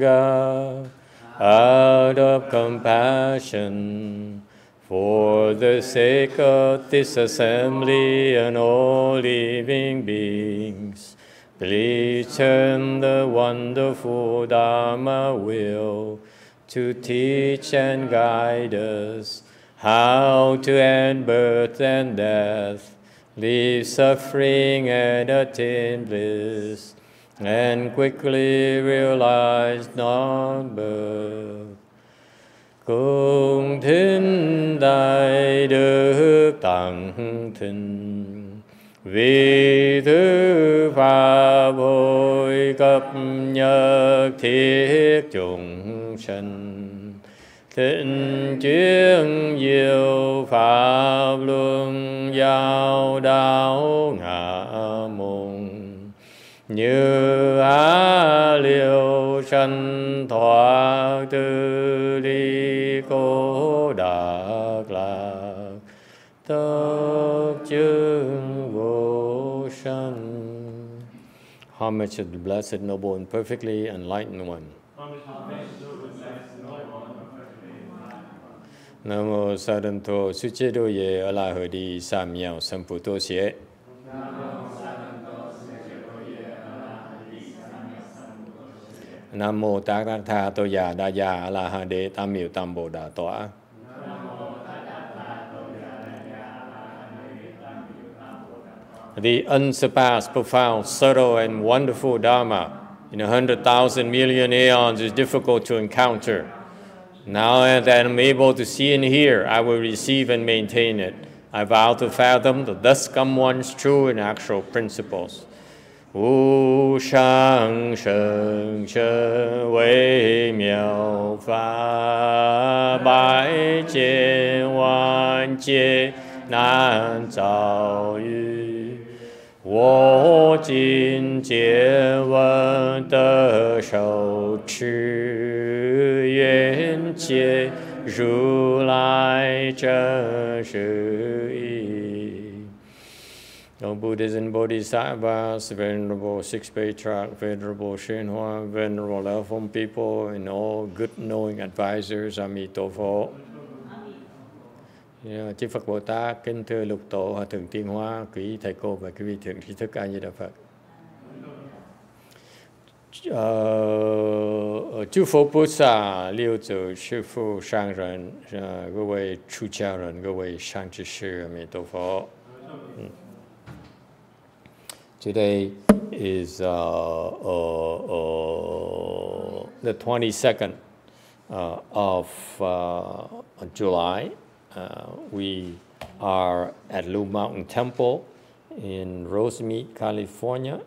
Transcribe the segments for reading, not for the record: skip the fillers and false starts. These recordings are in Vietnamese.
Sangha out of compassion for the sake of this assembly and all living beings. Please turn the wonderful Dharma wheel to teach and guide us how to end birth and death, leave suffering and attain bliss, and quickly realize non-birth. Cung thính đại đức tặng thịnh, vì thứ pháp hội cập nhật thiết chúng sanh. Thịnh chuyên diệu pháp luân giao đạo ngã môn, như á liêu sanh thoát tư ly cố đạt lạc, tất chứng vô sanh. Homage to the Blessed, Noble, and Perfectly Enlightened One. Nam mô Sa Đan Thô Sư Chế Đô Ye A La Hờ Đi Sa Miao Sam Pu Tô Xie. Nam mô Tát Tát Tha Tô Già Đa Già A La Ha Đế Tam Miệu Tam Bồ Đà Tọa. The unsurpassed, profound, subtle, and wonderful Dharma in 100,000 million aeons is difficult to encounter. Now that I'm able to see and hear, I will receive and maintain it. I vow to fathom the thus come one's true and actual principles. Wu shang sheng she wei miao fa bai jie wan jie nan zao yu. Wo jin jie wen de shou chi yuan jie ru lai zhen shi yi. O Buddhas and Bodhisattvas, Venerable Six Patriarch, Venerable YongHua, Venerable Elephant People, and all good knowing advisors, Amitabha. Chư Phật Bồ Tát, kính thưa Lục Tổ, Hòa Thượng Tiên Hóa, quý thầy cô và quý vị thượng trí thức A Di Đà Phật. Chư Phật Bồ Tát, Liêu Tử, Sư Phụ, Sang Rần,各位出家人，各位善知识，阿弥陀佛。Today is the 22nd of July. We are at Blue Mountain Temple in Rosemead, California,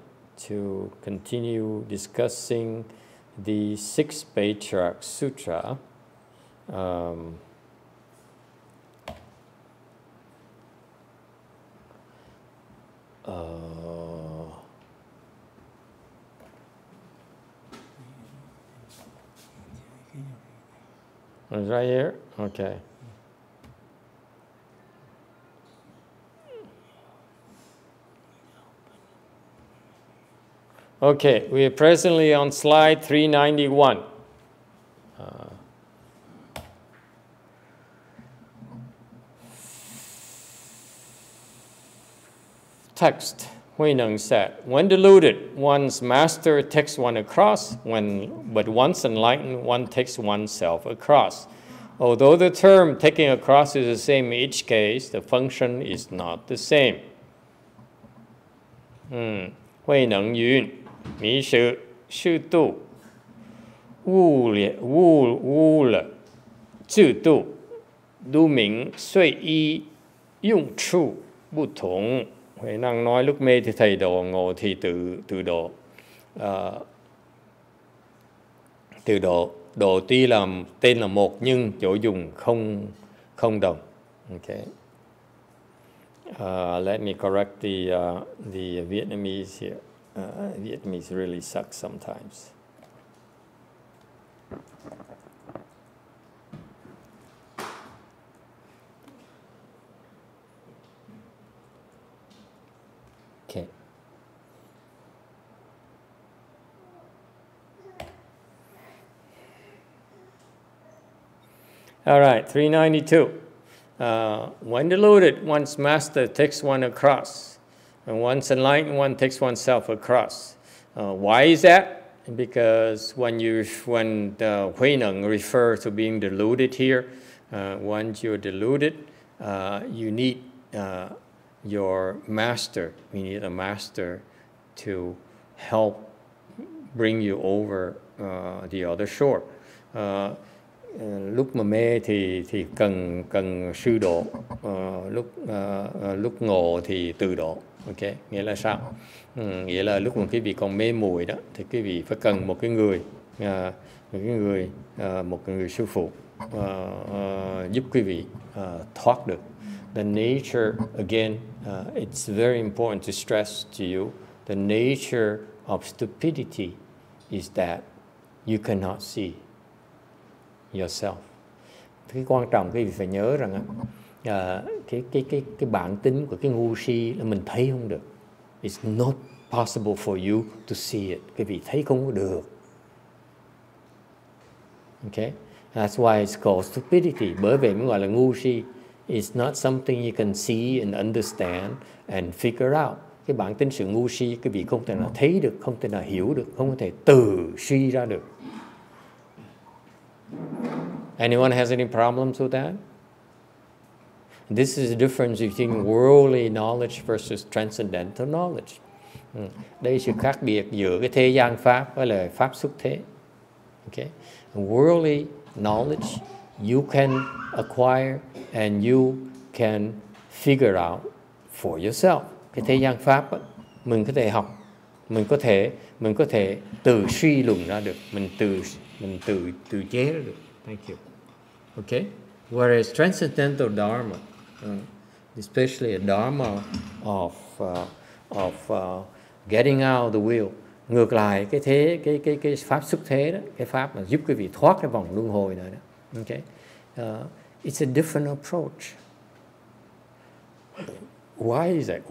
to continue discussing the Sixth Patriarch Sutra. It's right here? Okay. Okay, we are presently on slide 391. Text, HuiNeng said, when deluded, one's master takes one across, but once enlightened, one takes oneself across. Although the term taking across is the same in each case, the function is not the same. HuiNeng yun, 迷失是度，悟了制度，lưu明虽ý用处不同。Huệ năng nói lúc mê thì thầy độ, ngộ thì tự độ. Tự độ, độ tuy là tên là một nhưng chỗ dùng không đồng. Okay. Let me correct the Vietnamese here. Vietnamese really sucks sometimes. Okay. All right, 392. When deluded, one's master takes one across. And once enlightened, one takes oneself across. Why is that? Because when HuiNeng refers to being deluded here, once you're deluded, you need your master. We need a master to help bring you over the other shore. Lúc mà mê thì cần sư độ, lúc ngộ thì từ độ. Ok, nghĩa là sao? Nghĩa là lúc mà quý vị còn mê muội đó thì quý vị phải cần một người sư phụ giúp quý vị thoát được. The nature, again, it's very important to stress to you, the nature of stupidity is that you cannot see yourself. Cái quan trọng quý vị phải nhớ rằng cái bản tính của cái ngu si là mình thấy không được. It's not possible for you to see it. Quý vị thấy không có được. Okay? That's why it's called stupidity. Bởi vậy mới gọi là ngu si. It's not something you can see and understand and figure out. Cái bản tính sự ngu si quý vị không thể nào thấy được, không thể nào hiểu được, không thể tự suy ra được. Anyone has any problems with that? This is the difference between worldly knowledge versus transcendental knowledge. Đây là sự khác biệt giữa cái thế gian pháp với là pháp xuất thế. Okay? Worldly knowledge you can acquire and you can figure out for yourself. Cái thế gian pháp mình có thể học, mình có thể tự suy luận ra được, mình tự chế ra được. Thank you. Okay? Whereas transcendental dharma, especially a dharma of getting out the wheel, ngược lại cái pháp xuất thế đó, cái pháp mà giúp quý vị thoát cái vòng luân hồi này đó. Okay? It's a different approach. Why is that?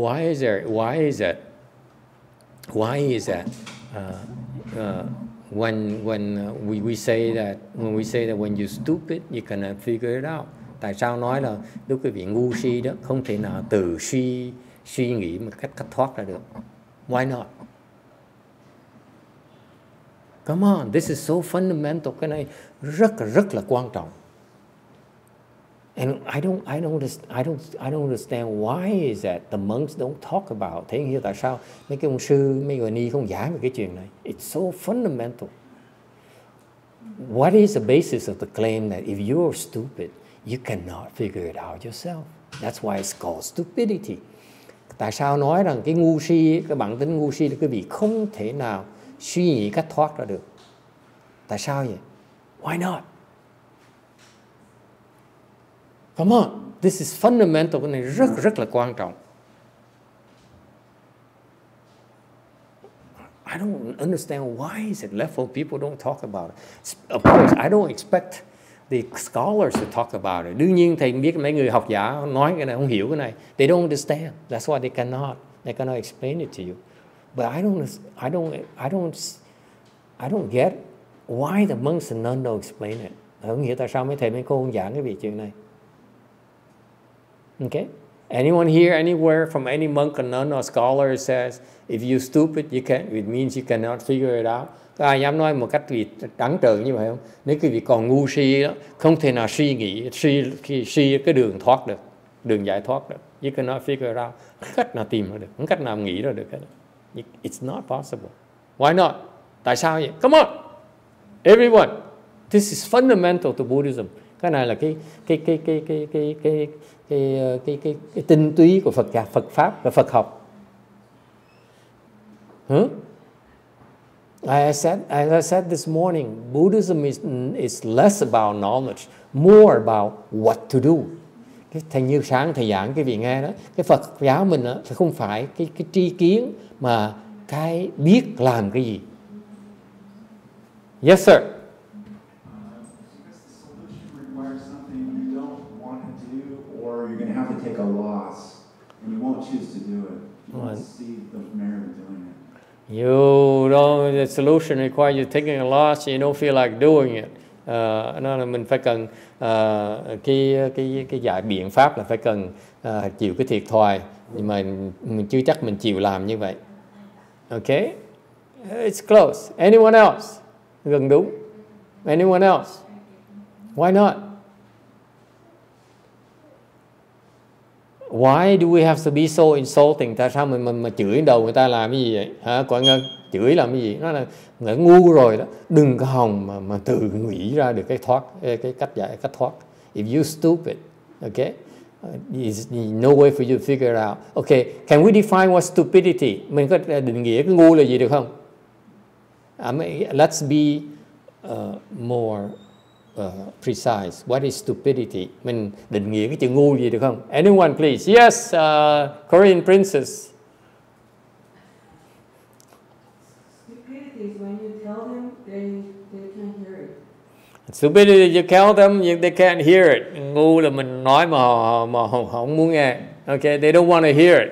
When we say that when you're stupid you cannot figure it out. Tại sao nói là lúc quý vị ngu si đó không thể nào tự suy nghĩ một cách thoát ra được? Why not? Come on, this is so fundamental. Cái này rất là quan trọng. And I don't understand why is that the monks don't talk about. Thế hiểu tại sao mấy cái ông sư, mấy người ni không giảng về cái chuyện này? It's so fundamental. What is the basis of the claim that if you're stupid, you cannot figure it out yourself? That's why it's called stupidity. Tại sao nói rằng cái ngu si, cái bản tính ngu si là quý vị không thể nào suy nghĩ cách thoát ra được? Tại sao vậy? Why not? Come on, this is fundamental, cái này rất là quan trọng. I don't understand why is it leftfold people don't talk about it. Of course, I don't expect the scholars to talk about it. Đương nhiên thầy biết mấy người học giả nói cái này không hiểu cái này. They don't understand. That's why they cannot explain it to you. But I don't get why the monks and nuns don't explain it. Không hiểu tại sao mấy thầy mấy cô không giảng cái việc chuyện này. Okay? Anyone here, anywhere, from any monk or nun or scholar says, if you're stupid, it means you cannot figure it out. Có ai dám nói một cách trắng trợn như vậy không? Nếu quý vị còn ngu si đó, không thể nào suy cái đường thoát được, đường giải thoát được. You cannot figure it out. Không cách nào tìm ra được, không cách nào nghĩ ra được cái đó. It's not possible. Why not? Tại sao vậy? Come on, everyone. This is fundamental to Buddhism. Cái này là cái tinh túy của Phật pháp và Phật học. As I said this morning, Buddhism is less about knowledge, more about what to do. Thành như sáng thầy giảng cái vị nghe đó, cái Phật giáo mình đó, thì không phải cái tri kiến mà cái biết làm cái gì. Yes, sir. Take a loss, and you won't choose to do it. You won't see the merit of doing it. The solution requires you taking a loss, and you don't feel like doing it. Nó là mình phải cần cái giải biện pháp là phải cần chịu cái thiệt thòi, nhưng mà mình chưa chắc mình chịu làm như vậy. Okay, it's close. Anyone else? Gần đúng. Anyone else? Why not? Why do we have to be so insulting? Tại sao mình mà chửi đầu người ta làm cái gì vậy? Hả? Quả Ngân, chửi làm cái gì? Nó là người ngu rồi đó. Đừng có hòng mà tự nghĩ ra được cái cách thoát. If you stupid, okay, there's no way for you to figure it out. Okay, can we define what's stupidity? Mình có định nghĩa cái ngu là gì được không? Let's be more precise. What is stupidity? Mình định nghĩa cái chữ ngu gì được không? Anyone please? Yes, Korean princess. Stupidity is when you tell them they can't hear it. Stupidity, you tell them they can't hear it. Ngu là mình nói mà họ không muốn nghe. Okay, they don't want to hear it.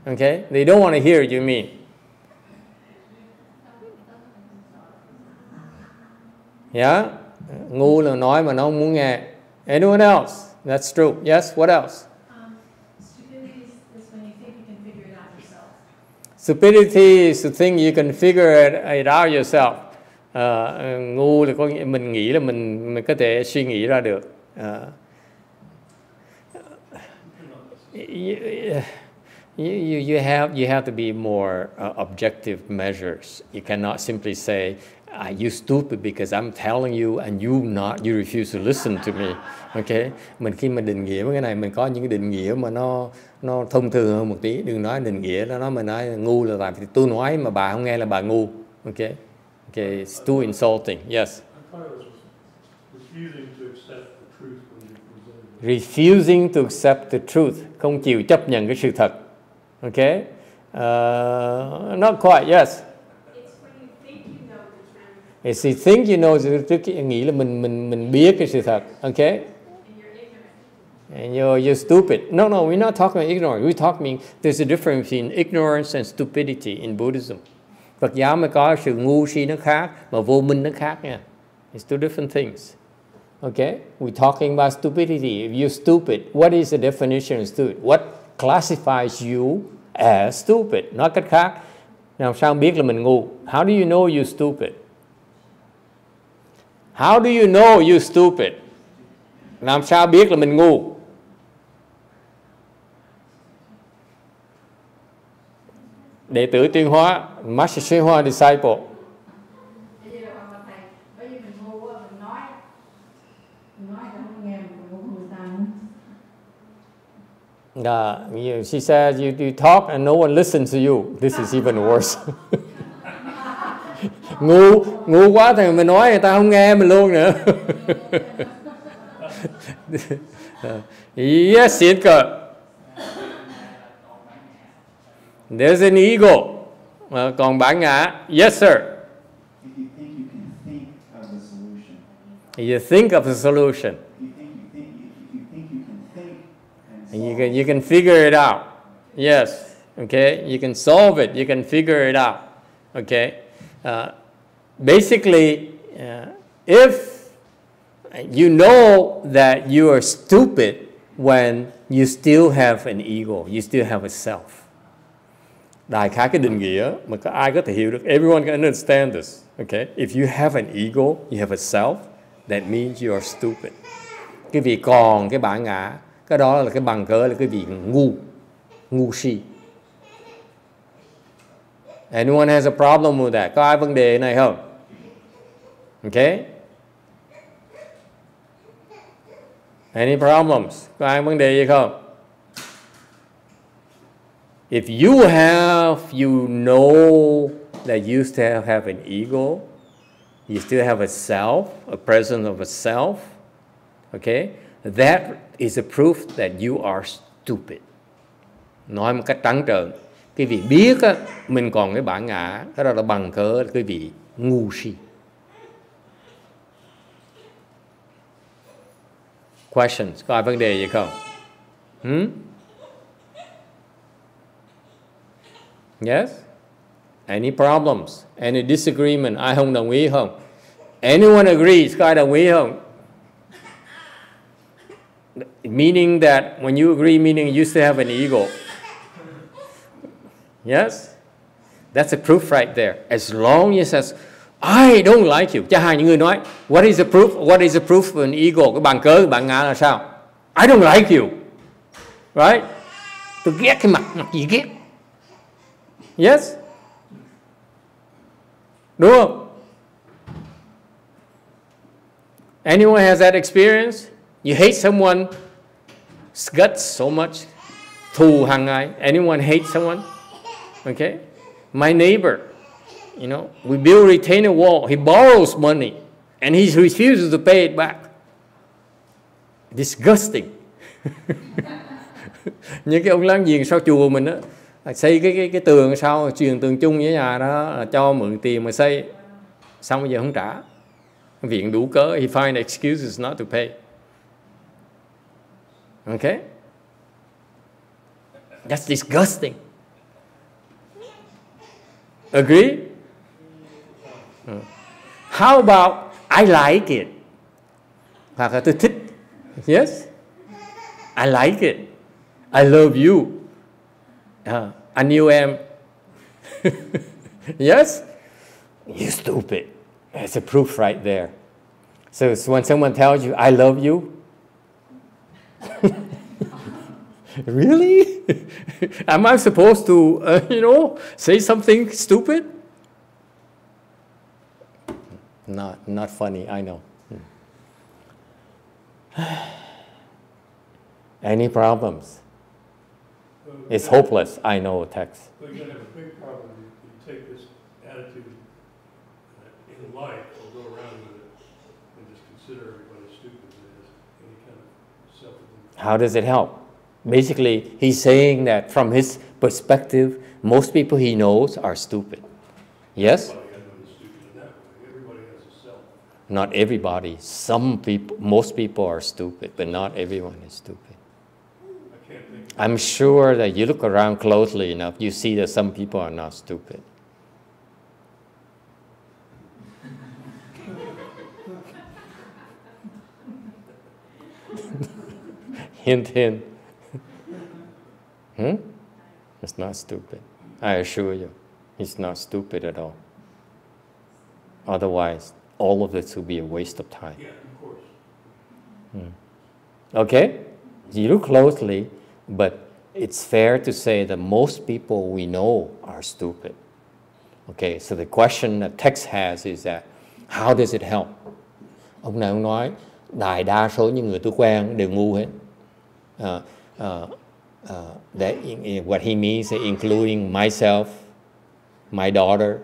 Okay, they don't want to hear it, you mean? Yeah, ngu là nói mà nó không muốn nghe. Anyone else? That's true. Yes, what else? Stupidity is when you think you can figure it out yourself. Stupidity is to think you can figure it out yourself. Ngu là có nghĩa mình nghĩ là mình có thể suy nghĩ ra được. You have to be more objective measures. You cannot simply say, you stupid because I'm telling you and you refuse to listen to me. Okay? Khi mà định nghĩa với cái này, mình có những cái định nghĩa mà nó thông thường hơn một tí. Đừng nói định nghĩa, mình nói ngu là tại vì tôi nói mà bà không nghe là bà ngu. Okay? Okay, it's too insulting. Yes. Refusing to accept the truth. Không chịu chấp nhận cái sự thật. Okay? Not quite, yes. It's you think you know the truth, nghĩ là mình biết cái sự thật, okay? And you're stupid. No, we're not talking about ignorance. We're talking there's a difference between ignorance and stupidity in Buddhism. Phật giáo mới có sự ngu si nó khác, mà vô minh nó khác nha. It's two different things. Okay? We're talking about stupidity. If you're stupid, what is the definition of stupid? What classifies you as stupid? Nói cách khác, làm sao biết là mình ngu? How do you know you're stupid? How do you know you're stupid? Làm sao biết là mình ngu? Đệ tử Tuyên Hóa, Master HuiNeng disciple. She said you talk and no one listens to you. This is even worse. ngu quá thì mình nói người ta không nghe mình luôn nữa. Yes, Edgar. There's an ego. Còn bản ngã, yes sir. You think of the solution. And you can figure it out. Yes. Okay. You can solve it. You can figure it out. Okay. Basically, if you know that you are stupid when you still have an ego, you still have a self. Đại khái cái định nghĩa mà có ai có thể hiểu được. Everyone can understand this. Okay? If you have an ego, you have a self, that means you are stupid. Cái vị còn cái bản ngã, cái đó là cái bằng cớ là cái vị ngu si. Anyone has a problem with that? Có ai vấn đề này không? Okay? Any problems? Có ai vấn đề gì không? If you know that you still have an ego, you still have a self, a presence of a self, okay? That is a proof that you are stupid. Nói một cách trắng trợn, cái vị biết á, mình còn cái bản ngã, cái đó là bằng cớ cái vị ngu si. Questions? Có ai vấn đề gì không? Yes? Any problems? Any disagreement? Ai không đồng ý không? Anyone agrees? Có ai đồng ý không? Meaning that when you agree, meaning you still have an ego. Yes? That's a proof right there. As long as I don't like you. Cho hai những người nói, what is the proof? What is the proof of an ego? Cái bằng cớ bạn ngã là sao? I don't like you. Right? Tôi ghét cái mặt gì ghét. Yes? Đúng không? Anyone has that experience? You hate someone, guts so much. Thù hàng ngày. Anyone hate someone? Okay? My neighbor, you know, we build a retainer wall. He borrows money and he refuses to pay it back. Disgusting. Những cái ông láng giềng sau chùa mình á, xây cái tường sau, truyền tường chung với nhà đó, là cho mượn tiền mà xây, xong bây giờ không trả, viện đủ cớ, he find excuses not to pay. Okay? That's disgusting. Agree? How about I like it? Hoặc là tôi thích. Yes? I like it. I love you. Anh yêu em. Yes? You're stupid. That's a proof right there. So when someone tells you, I love you, really? Am I supposed to, say something stupid? Not funny, I know. Any problems? It's hopeless, I know, text. We're going to have a big problem if you take this attitude in life or go around with it and just consider everybody stupid as any kind of self-identity. How does it help? Basically, he's saying that from his perspective, most people he knows are stupid. Yes? Everybody I know is stupid in that way. Everybody has a self. Not everybody. Some people, most people are stupid, but not everyone is stupid. I can't think. I'm sure that you look around closely enough, you see that some people are not stupid. Hint, hint. It's not stupid. I assure you, it's not stupid at all. Otherwise, all of this would be a waste of time. Yeah, of course. Okay? You look closely, but it's fair to say that most people we know are stupid. Okay, so the question that text has is that, how does it help? Ông này ông nói, đại đa số những người tôi quen đều ngu hết. What he means, including myself, my daughter,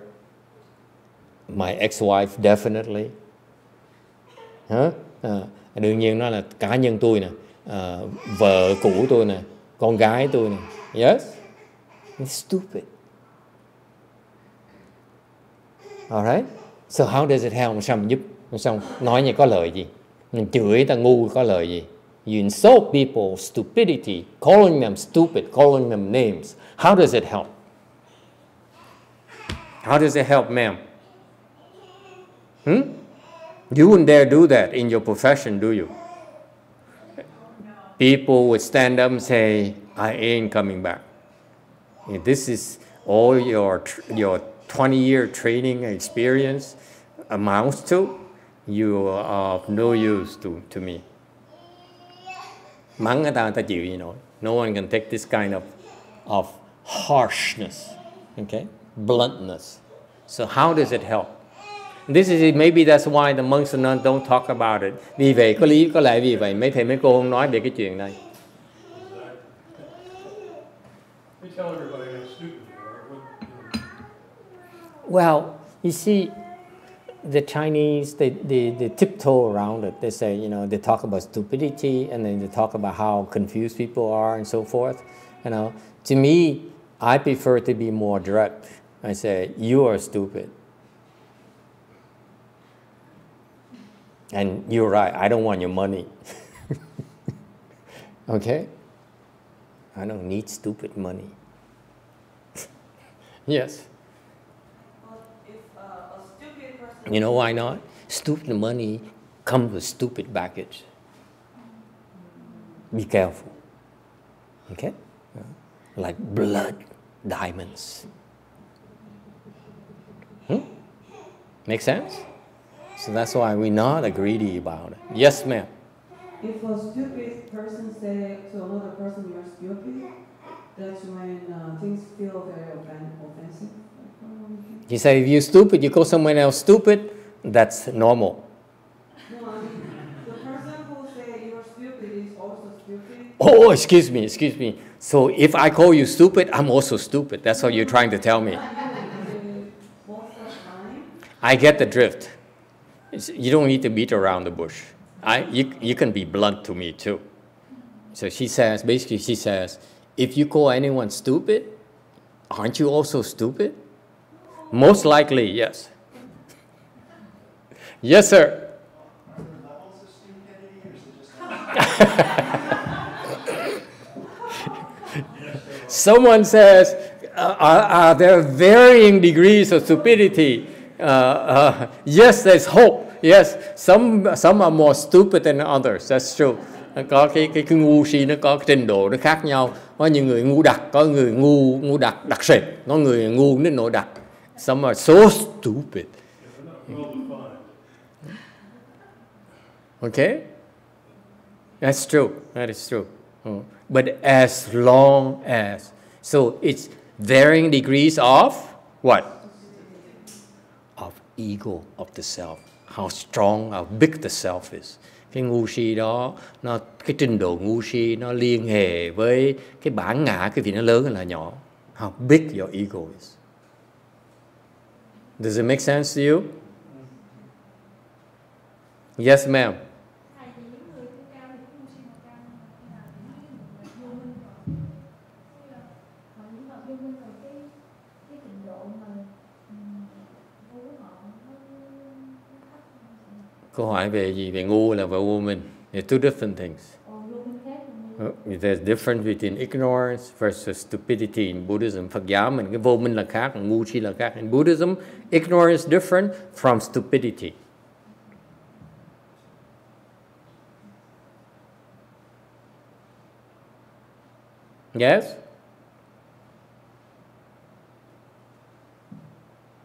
my ex-wife, definitely. Đương nhiên nó là cá nhân tôi nè, vợ cũ tôi nè, con gái tôi nè. Yes? It's stupid. Alright? So how does it help? Sao mình giúp? Sao nói như có lợi gì? Mình chửi ta ngu có lợi gì? You insult people, stupidity, calling them stupid, calling them names. How does it help? How does it help, ma'am? You wouldn't dare do that in your profession, do you? People would stand up and say, I ain't coming back. If this is all your 20-year training experience amounts to, you are of no use to me. Mắng người ta chịu gì nổi. No one can take this kind of harshness, okay, bluntness. So how does it help? This is maybe that's why the monks and nuns don't talk about it. Vì vậy có lẽ vì vậy mấy thầy mấy cô không nói về cái chuyện này. They tell everybody how stupid they are. Well, you see, the Chinese, they tiptoe around it. They say, they talk about stupidity, and then they talk about how confused people are and so forth. To me, I prefer to be more direct. I say, you are stupid. And you're right, I don't want your money. Okay? I don't need stupid money. Yes? Well, if a stupid person... You know why not? Stupid money comes with stupid baggage. Be careful. Okay? Like blood diamonds. Make sense? So that's why we're not greedy about it. Yes, ma'am. If a stupid person say to another person you're stupid, that's when things feel very offensive. He said, if you're stupid, you call someone else stupid, that's normal. No, I mean, the person who say you're stupid is also stupid. Oh, excuse me. So if I call you stupid, I'm also stupid. That's what you're trying to tell me. Most of the time. I get the drift. You don't need to beat around the bush. You can be blunt to me too. So she says, if you call anyone stupid, aren't you also stupid? Most likely, yes. Yes, sir. Are there levels of stupidity, or is it just Someone says, are there varying degrees of stupidity? Yes, there's hope. Yes, some are more stupid than others. That's true. Có cái ngu si nó có cái trình độ nó khác nhau. Có những người ngu đặc, có người ngu đặc sệt, có người ngu đến nỗi đặc. Some are so stupid. Okay? That's true. That is true. But as long as, so it's varying degrees of what? Of ego of the self. How strong, how big the self is. Cái ngu si đó, cái trình độ ngu si nó liên hệ với cái bản ngã, cái vị nó lớn hay là nhỏ. How big your ego is. Does it make sense to you? Yes, ma'am. Câu hỏi về gì? Về ngu là về vô minh. They're two different things. There's difference between ignorance versus stupidity in Buddhism. Phật giáo mình cái vô minh là khác, ngu si là khác. In Buddhism, ignorance is different from stupidity. Yes?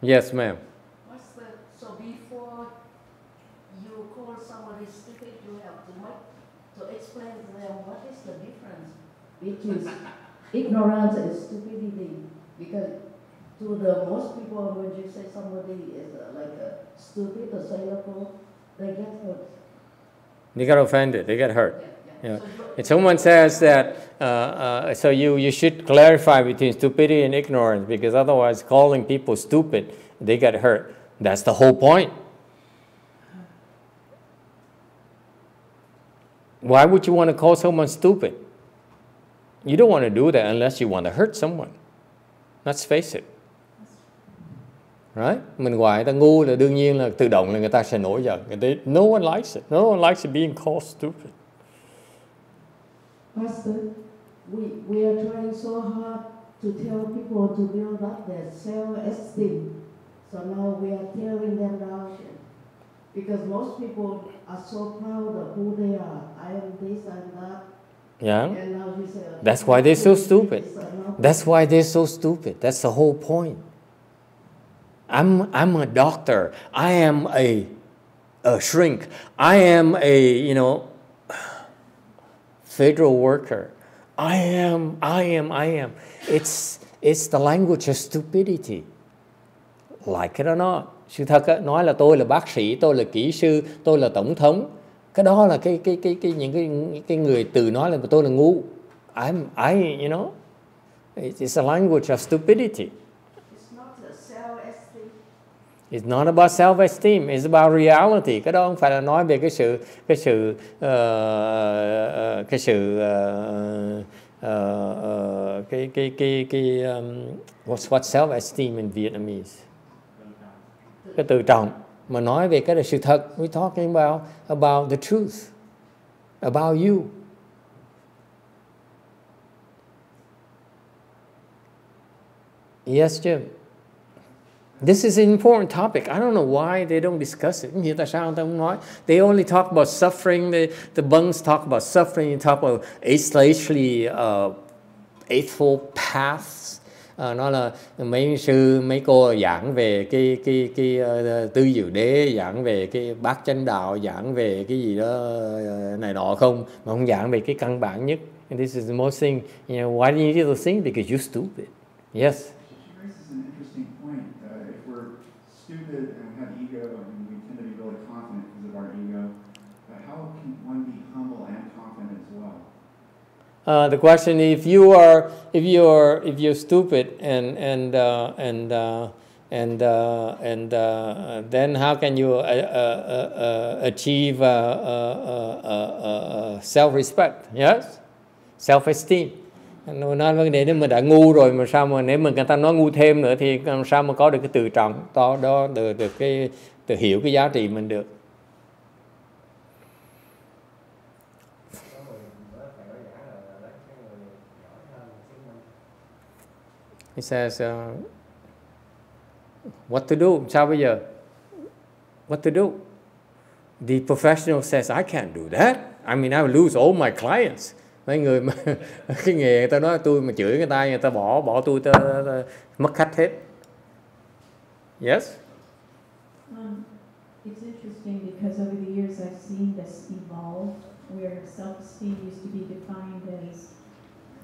Yes, ma'am. So before you call somebody stupid, you have to explain to them what is the difference between ignorance and stupidity. Because to the most people, when you say somebody is like a stupid or cynical, they get hurt. They get offended. They get hurt. Yeah. If someone says that, so you should clarify between stupidity and ignorance, because otherwise calling people stupid, they get hurt. That's the whole point. Why would you want to call someone stupid? You don't want to do that unless you want to hurt someone. Let's face it. Right? Mình gọi người ta ngu là đương nhiên là tự động là người ta sẽ nổi giận. No one likes it. No one likes it being called stupid. Master, we are trying so hard to tell people to build up their self-esteem. So now we are tearing them down. Because most people are so proud of who they are. I am this, I am that. Yeah. And now you say, That's why they're so stupid. That's why they're so stupid. That's the whole point. I'm a doctor. I am a shrink. I am a, federal worker. I am. It's the language of stupidity. Like it or not. Sự thật nói là tôi là bác sĩ, tôi là kỹ sư, tôi là tổng thống. Cái đó là những cái người từ nói là tôi là ngu. It's a language of stupidity. It's not a self-esteem. It's not about self-esteem. It's about reality. Cái đó không phải là nói về what's self-esteem in Vietnamese? Cái tự trọng. Mà nói về cái là sự thật. We're talking about the truth. About you. Yes, Jim. This is an important topic. I don't know why they don't discuss it. Tại sao người ta không nói? They only talk about suffering. The monks talk about suffering. They talk about especially eightfold paths. Nó là mấy sư, mấy cô giảng về cái tư diệu đế, giảng về cái bát chánh đạo, giảng về cái gì đó này nọ không, mà không giảng về cái căn bản nhất. And this is the most thing. You know, why do you need those things? Because you're stupid. Yes. She raises an interesting point. If we're stupid and we have ego and we tend to be really confident because of our ego, how can one be humble and confident as well? The question: if you're stupid and then how can you achieve self-respect? Yes, self-esteem. Nó nói vấn đề nếu mình đã ngu rồi mà sao mà nếu mà người ta nói ngu thêm nữa thì làm sao mà có được cái tự trọng đó được cái tự hiểu cái giá trị mình được. He says, what to do? Sao bây giờ? What to do? The professional says, I can't do that. I mean, I will lose all my clients. Mấy người mà cái nghề người ta nói tôi mà chửi người ta bỏ tôi mất khách hết. Yes? It's interesting because over the years I've seen this evolve, where self-esteem used to be defined as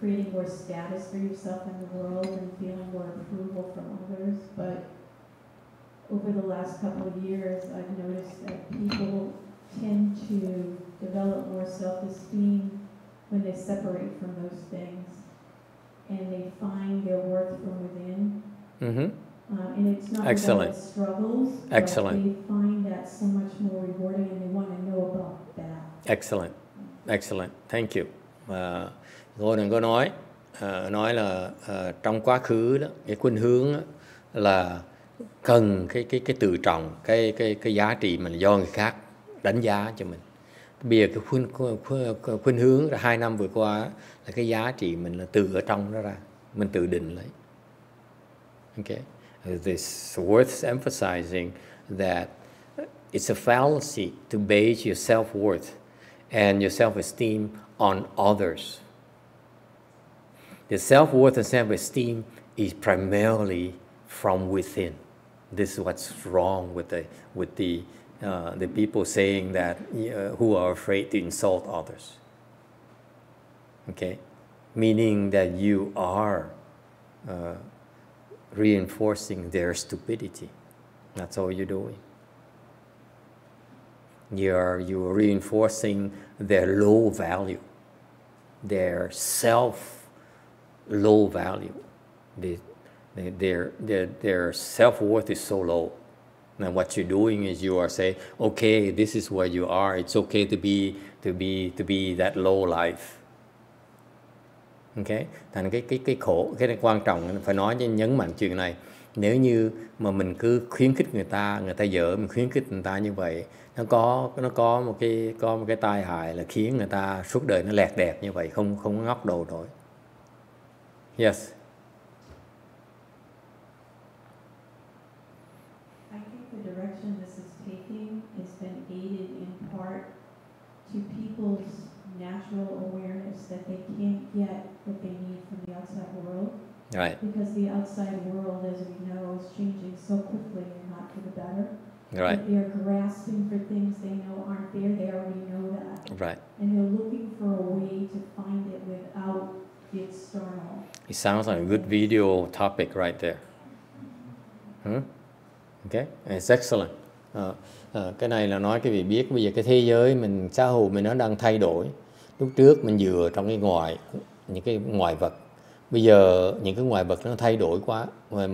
creating more status for yourself in the world and feeling more approval from others. But over the last couple of years, I've noticed that people tend to develop more self-esteem when they separate from those things and they find their worth from within. Mm-hmm. And it's not Excellent. about struggles, Excellent. but they find that so much more rewarding and they want to know about that. Excellent. Excellent. Thank you. Cô đừng có nói là trong quá khứ đó, cái khuynh hướng đó, là cần cái tự trọng, cái giá trị mình do người khác đánh giá cho mình. Bây giờ cái khuynh hướng 2 năm vừa qua là cái giá trị mình là từ ở trong đó ra, mình tự định lấy. Okay, this worth emphasizing that it's a fallacy to base your self-worth and your self-esteem on others. The self-worth and self-esteem is primarily from within. This is what's wrong with the people saying that who are afraid to insult others. Okay, meaning that you are reinforcing their stupidity. That's all you're doing. You're reinforcing their low value, their low value. Their self-worth is so low. And what you're doing is you are saying, okay, this is where you are. It's okay to be that low life. Okay? Thành cái khổ, cái này quan trọng phải nói nhấn mạnh chuyện này. Nếu như mà mình cứ khuyến khích người ta dở, mình khuyến khích người ta như vậy, nó có một cái tai hại là khiến người ta suốt đời nó lẹt đẹt như vậy, không ngóc đầu nổi. Yes. I think the direction this is taking has been aided in part to people's natural awareness that they can't get what they need from the outside world. Right. Because the outside world, as we know, is changing so quickly and not for the better. Right. That they're grasping for things they know aren't there. They already know that. Right. And they're looking for a way to find it without the external. It sounds like a good video topic right there. Okay, it's excellent. Cái này là nói cái vị biết bây giờ cái thế giới mình, xã hội mình nó đang thay đổi. Lúc trước mình dựa trong những cái ngoại vật. Bây giờ những cái ngoại vật nó thay đổi quá, mà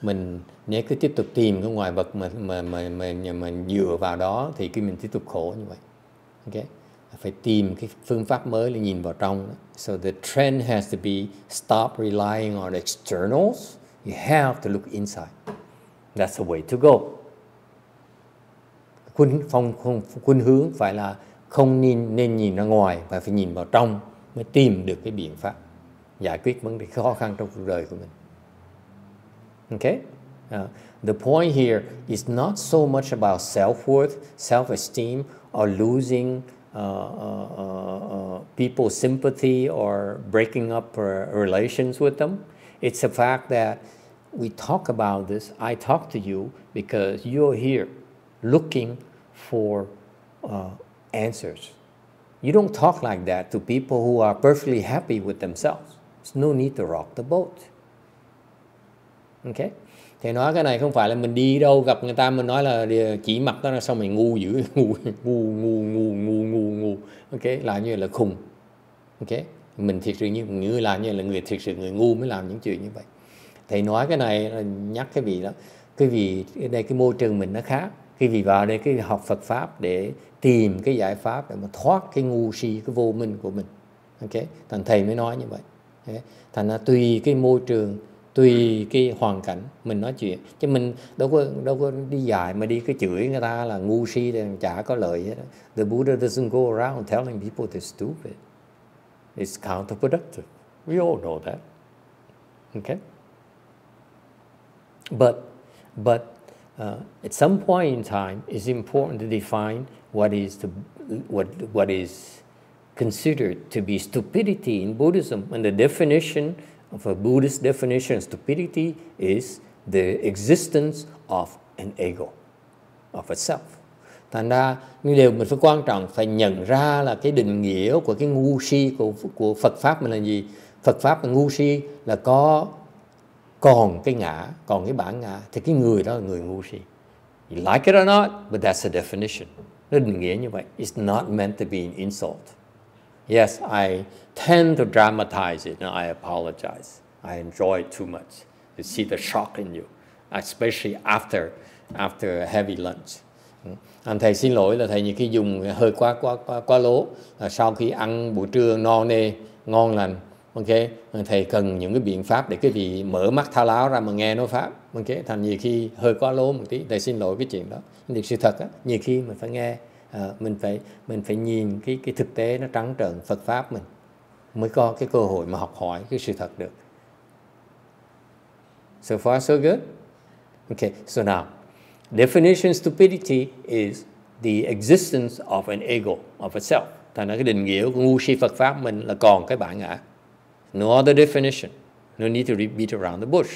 mình nếu cứ tiếp tục tìm cái ngoại vật mà dựa vào đó thì khi mình tiếp tục khổ như vậy. Okay, phải tìm cái phương pháp mới để nhìn vào trong đó. So the trend has to be stop relying on externals. You have to look inside. That's the way to go. Khuynh hướng phải là không nên nhìn ra ngoài, mà phải nhìn vào trong mới tìm được cái biện pháp giải quyết vấn đề khó khăn trong cuộc đời của mình. Okay? The point here is not so much about self-worth, self-esteem, or losing people's sympathy or breaking up relations with them. It's the fact that we talk about this. I talk to you because you're here looking for answers. You don't talk like that to people who are perfectly happy with themselves. There's no need to rock the boat. Okay? Thì nói cái này không phải là mình đi đâu gặp người ta mình nói là chỉ mặt đó là sao mày ngu dữ, ngu. Okay? Là như là khùng. Okay? Mình thiệt sự như người làm như là người thiệt sự người ngu mới làm những chuyện như vậy. Thầy nói cái này là nhắc cái vị đó. Cái vì ở đây cái môi trường mình nó khác. Cái vì vào đây cái học Phật Pháp để tìm cái giải pháp để mà thoát cái ngu si, cái vô minh của mình. Okay? Thành thầy mới nói như vậy. Okay? Thành ra tùy cái môi trường, tùy cái hoàn cảnh mình nói chuyện. Chứ mình đâu có đi dạy mà đi cái chửi người ta là ngu si thì chả có lợi hết. The Buddha doesn't go around telling people they're stupid. It's counterproductive. We all know that. Okay? But at some point in time, it's important to define what is considered to be stupidity in Buddhism. And the definition of a Buddhist definition of stupidity is the existence of an ego, of a self. Thành ra những điều mình phải quan trọng phải nhận ra là cái định nghĩa của cái ngu si của Phật Pháp mình là gì. Phật Pháp là ngu si là còn cái ngã, còn cái bản ngã, thì cái người đó là người ngu si. You like it or not, but that's the definition. Nó định nghĩa như vậy. It's not meant to be an insult. Yes, I tend to dramatize it, and I apologize. I enjoy it too much to see the shock in you, especially after a heavy lunch. Thầy xin lỗi là thầy nhiều khi dùng hơi quá lố. Sau khi ăn buổi trưa no nê, ngon lành, okay, thầy cần những cái biện pháp để cái vị mở mắt thao láo ra mà nghe nói pháp. Okay, thành nhiều khi hơi quá lố một tí, thầy xin lỗi cái chuyện đó. Nhưng sự thật á, nhiều khi mình phải nghe, mình phải nhìn cái thực tế nó trắng trợn Phật Pháp mình mới có cái cơ hội mà học hỏi cái sự thật được. So far so good? Okay, so now, definition stupidity is the existence of an ego, of a self. Thành ra cái định nghĩa của ngu si Phật Pháp mình là còn cái bản ngã. No other definition. No need to beat around the bush.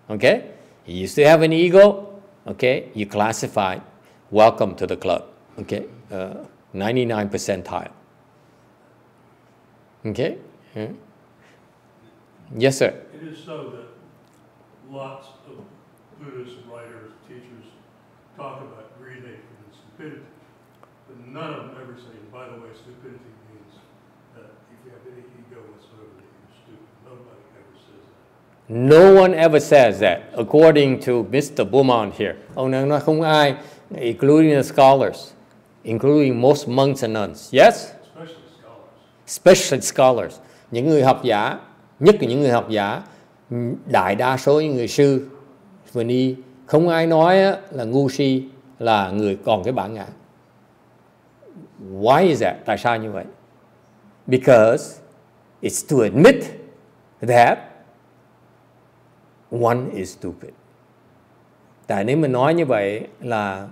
Okay? You used to have an ego. Okay? You classified. Welcome to the club. Okay? 99 percentile. Okay? Yeah. Yes, sir. It is so that lots of Buddhist writers, teachers talk about greed, hatred, and stupidity, but none of them ever say, and by the way, stupidity means that if you have any ego whatsoever, that you're stupid. Nobody ever says that. No one ever says that, according to Mr. Beaumont here. Ông nói không ai, including the scholars, including most monks and nuns. Yes? Especially scholars. Especially scholars. Những người học giả, nhất là những người học giả, đại đa số những người sư mình đi, không ai nói là ngu si là người còn cái bản ngã. Why is that? Tại sao như vậy? Because it's to admit that one is stupid. Tại nếu mình nói như vậy là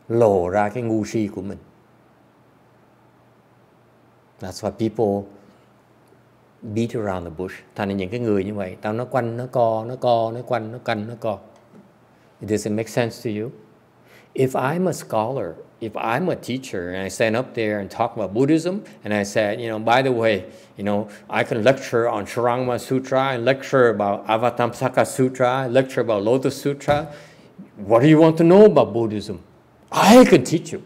lộ ra cái ngu si của mình. That's why people beat around the bush. Thành ra những cái người như vậy, tao nó quanh, nó co, nó co, nó quanh, nó canh, nó co. Does it make sense to you? If I'm a scholar, if I'm a teacher, and I stand up there and talk about Buddhism, and I said, by the way, I can lecture on Charangma Sutra, and lecture about Avatamsaka Sutra, lecture about Lotus Sutra. What do you want to know about Buddhism? I can teach you.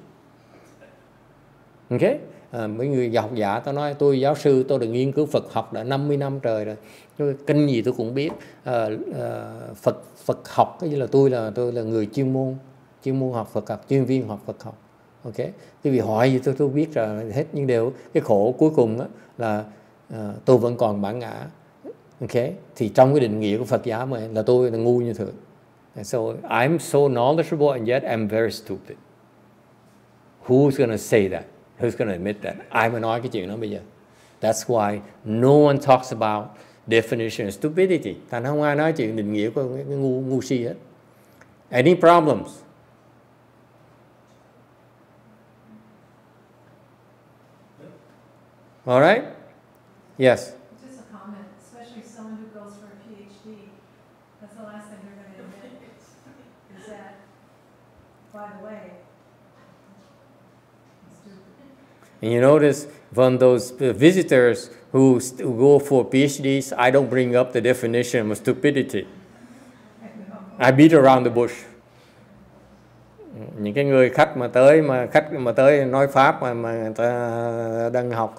Okay? Mấy người học giả tao nói tôi giáo sư, tôi đã nghiên cứu Phật học đã 50 năm trời rồi, kinh gì tôi cũng biết. Phật học cái như là tôi là người chuyên môn học Phật học, chuyên viên học Phật học. Ok, cái vì hỏi gì tôi biết rồi hết, nhưng đều cái khổ cuối cùng đó là tôi vẫn còn bản ngã. Ok, thì trong cái định nghĩa của Phật giáo mà là tôi là ngu như thường. So I'm so knowledgeable and yet I'm very stupid. Who's gonna say that? Who's going to admit that? Ai mà nói cái chuyện đó bây giờ? That's why no one talks about definition of stupidity. Thành không ai nói chuyện định nghĩa của cái ngu si hết. Any problems? All right? Yes? Just a comment, especially someone who goes for a PhD, that's the last thing they're going to admit, is that, by the way, I'm stupid. And you notice from those visitors who go for PhDs, I don't bring up the definition of stupidity. I beat around the bush. Những cái người khách mà tới nói pháp mà người ta đang học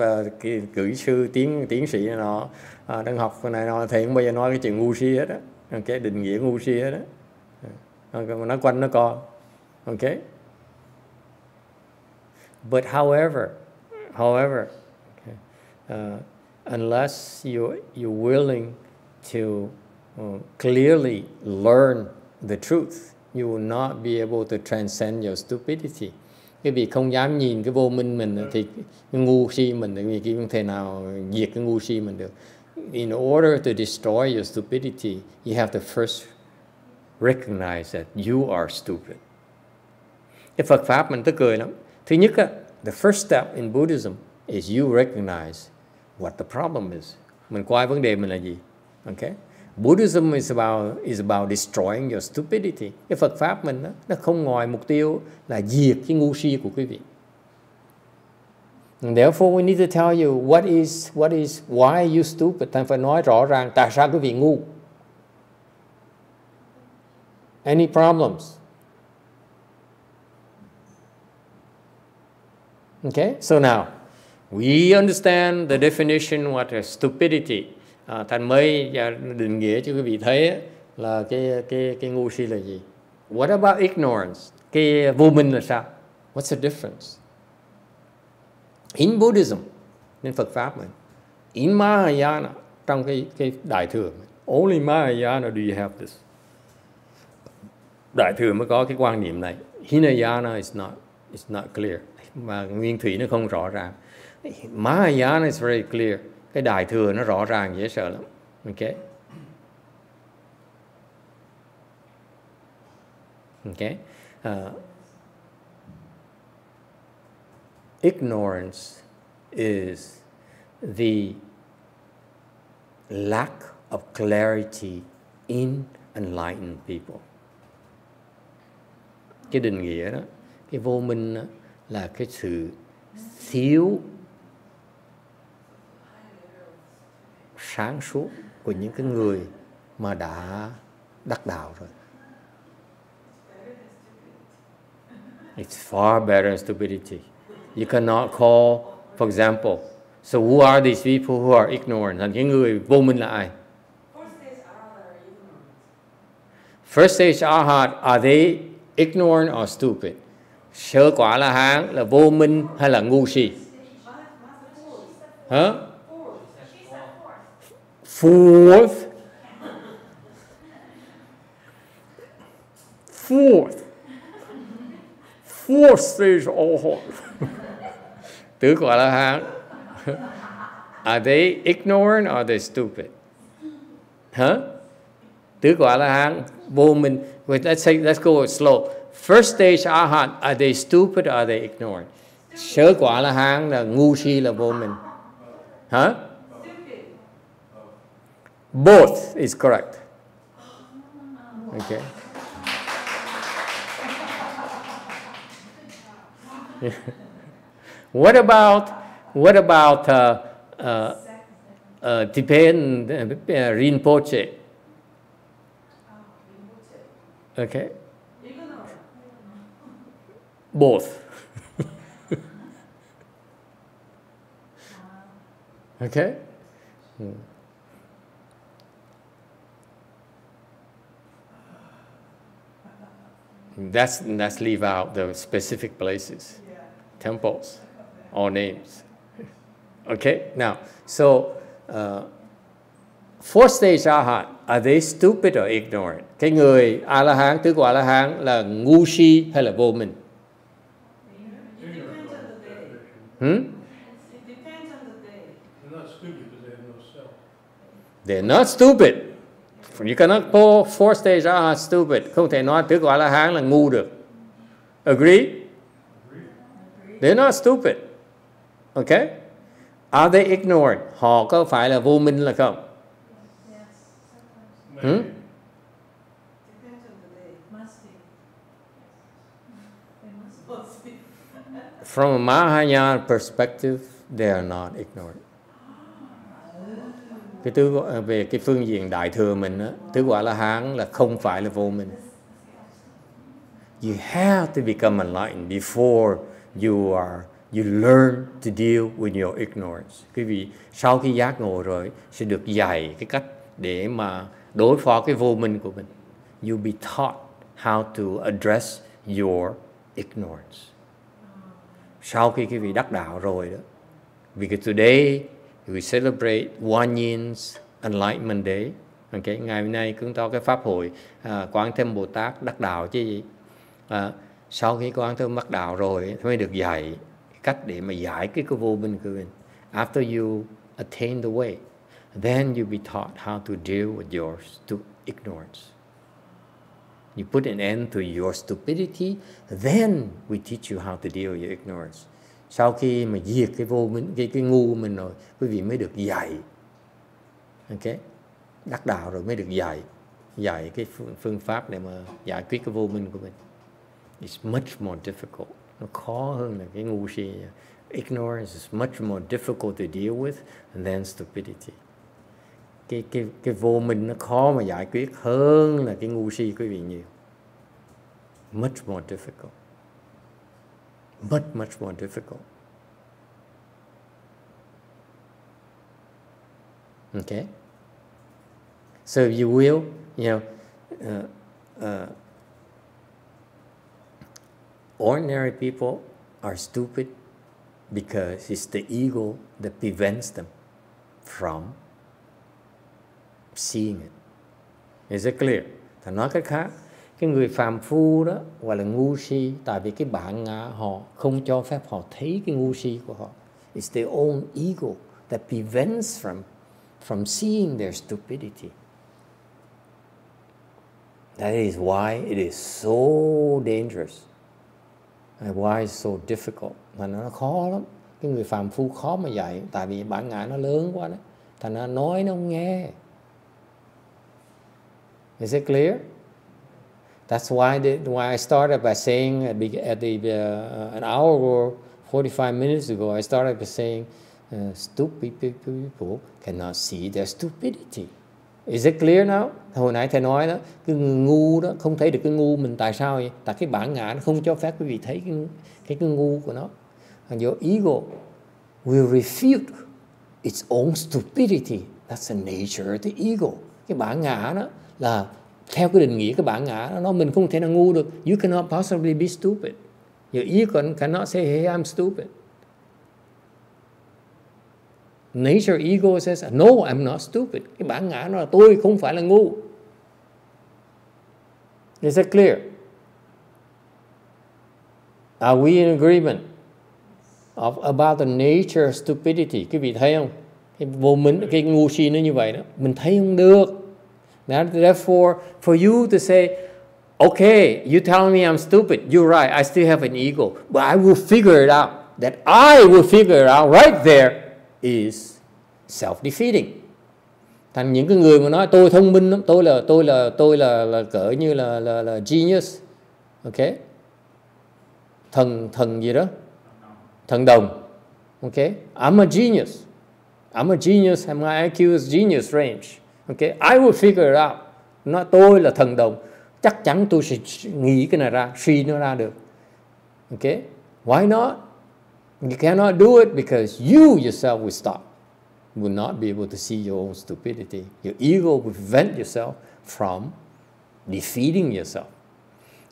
cử sư tiến sĩ này nọ, đang học cái này nọ thì không bao giờ nói cái chuyện ngu si hết á, cái định nghĩa ngu si hết á, nó quanh nó co, okay. But however, okay, unless you're willing to clearly learn the truth, you will not be able to transcend your stupidity. Cái việc không dám nhìn cái vô minh mình thì cái ngu si mình thì không thể nào diệt cái ngu si mình được. In order to destroy your stupidity, you have to first recognize that you are stupid. Cái Phật pháp mình tức cười lắm. Thứ nhất á, the first step in Buddhism is you recognize what the problem is. Mình coi vấn đề mình là gì. Okay? Buddhism is about destroying your stupidity. Cái Phật pháp mình đó, nó không ngoài mục tiêu là diệt cái ngu si của quý vị. And therefore we need to tell you why are you stupid. Thầy phải nói rõ ràng tại sao quý vị ngu. Any problems? Okay, so now we understand the definition what is stupidity. Thành mới định nghĩa cho quý vị thấy là cái ngu si là gì. What about ignorance? Cái vô minh là sao? What's the difference? In Buddhism, nên Phật pháp mình, in Mahayana, trong cái Đại Thừa, only Mahayana do you have this. Đại Thừa mới có cái quan niệm này. Hinayana is not clear. Mà Nguyên Thủy nó không rõ ràng. Mahayana is very clear. Cái Đại Thừa nó rõ ràng dễ sợ lắm. Okay. Okay. Ignorance is the lack of clarity in enlightened people. Cái định nghĩa đó, cái vô minh đó, là cái sự thiếu sáng suốt của những cái người mà đã đắc đạo rồi. It's far better than stupidity. You cannot call, for example, so who are these people who are ignorant? Những người vô minh là ai? First stage Arhat, are they ignorant or stupid? Sơ quả La Hán là vô minh hay là ngu si? Hả? Fourth stage Arhat. Tứ quả La Hán. Are they ignorant or are they stupid? Huh? Tứ quả La Hán vô minh. Wait, let's go slow. First stage Arhat, are they stupid or are they ignorant? Sơ quả La Hán là ngu si là vô minh. Huh? Both is correct. Okay. What about Tibetan Rinpoche? Okay. Both. Okay. Let's leave out the specific places, temples, or names. Okay. Now, so fourth stage Arhat, are they stupid or ignorant? Cái người A La Hán, tứ quả A La Hán là ngu si hay là vô minh? It depends on the day. They're not stupid because they have no self. They're not stupid. You cannot call four stages stupid. Không thể nói tứ quả La Hán là ngu được. Agree? They're not stupid. Okay? Are they ignorant? Họ có phải là vô minh là không? Hmm? From a Mahayana perspective, they are not ignorant. Về cái phương diện đại thừa mình á, tứ quả La Hán là không phải là vô minh. You have to become enlightened before you learn to deal with your ignorance. Quý vị sau khi giác ngộ rồi sẽ được dạy cái cách để mà đối phó cái vô minh của mình. You'll be taught how to address your ignorance. Sau khi quý vị đắc đạo rồi đó. Because today we celebrate YongHua's Enlightenment Day. Okay, ngày hôm nay chúng ta cái pháp hội Quán Thế Âm Bồ Tát đắc đạo chứ gì. Sau khi Quán Thế Âm đắc đạo rồi mới được dạy cách để mà giải cái vô minh của mình. After you attain the way, then you'll be taught how to deal with your ignorance. You put an end to your stupidity, then we teach you how to deal with your ignorance. Sau khi mà diệt cái vô minh, cái ngu của mình rồi, quý vị mới được dạy. Okay? Đắc đạo rồi mới được dạy cái phương pháp để mà giải quyết cái vô minh của mình. It's much more difficult. Nó khó hơn là cái ngu si. Ignorance is much more difficult to deal with than stupidity. Cái vô minh nó khó mà giải quyết hơn là cái ngu si quý vị nhiều. Much more difficult. Much more difficult. Okay? So if you will, ordinary people are stupid because it's the ego that prevents them from seeing it. Is it clear? Thật nói cách khác, cái người phàm phu đó gọi là ngu si tại vì cái bản ngã họ không cho phép họ thấy cái ngu si của họ. It's their own ego that prevents from seeing their stupidity. That is why it is so dangerous. And why it's so difficult. Mà nó khó lắm. Cái người phàm phu khó mà dạy tại vì bản ngã nó lớn quá đó. Thành ra nói nó không nghe. Is it clear? That's why I started by saying an hour or 45 minutes ago, I started by saying stupid people cannot see their stupidity. Is it clear now? Hồi nãy thầy nói đó, cái người ngu đó không thấy được cái ngu mình. Tại sao vậy? Tại cái bản ngã nó không cho phép quý vị thấy cái ngu của nó. And your ego will refute its own stupidity. That's the nature of the ego. Cái bản ngã đó là theo cái định nghĩa cái bản ngã nó mình không thể nào ngu được. You cannot possibly be stupid. Your ego cannot say, hey, I'm stupid. Nature ego says, no, I'm not stupid. Cái bản ngã nó là tôi không phải là ngu. Is that clear? Are we in agreement about the nature of stupidity? Quý vị thấy không? Cái vô minh, cái ngu si nó như vậy đó. Mình thấy không được. Therefore, for you to say, okay, you tell me I'm stupid, you're right, I still have an ego, but I will figure it out. That I will figure it out right there is self-defeating. Thành những cái người mà nói tôi thông minh lắm, tôi là cỡ như là genius, okay? Thần gì đó, thần đồng, okay? I'm a genius, and my IQ is genius range, okay? I will figure it out. Nói tôi là thần đồng, chắc chắn tôi sẽ nghĩ cái này ra, suy nó ra được, okay? Why not? You cannot do it because you yourself will stop. You will not be able to see your own stupidity. Your ego will prevent yourself from defeating yourself.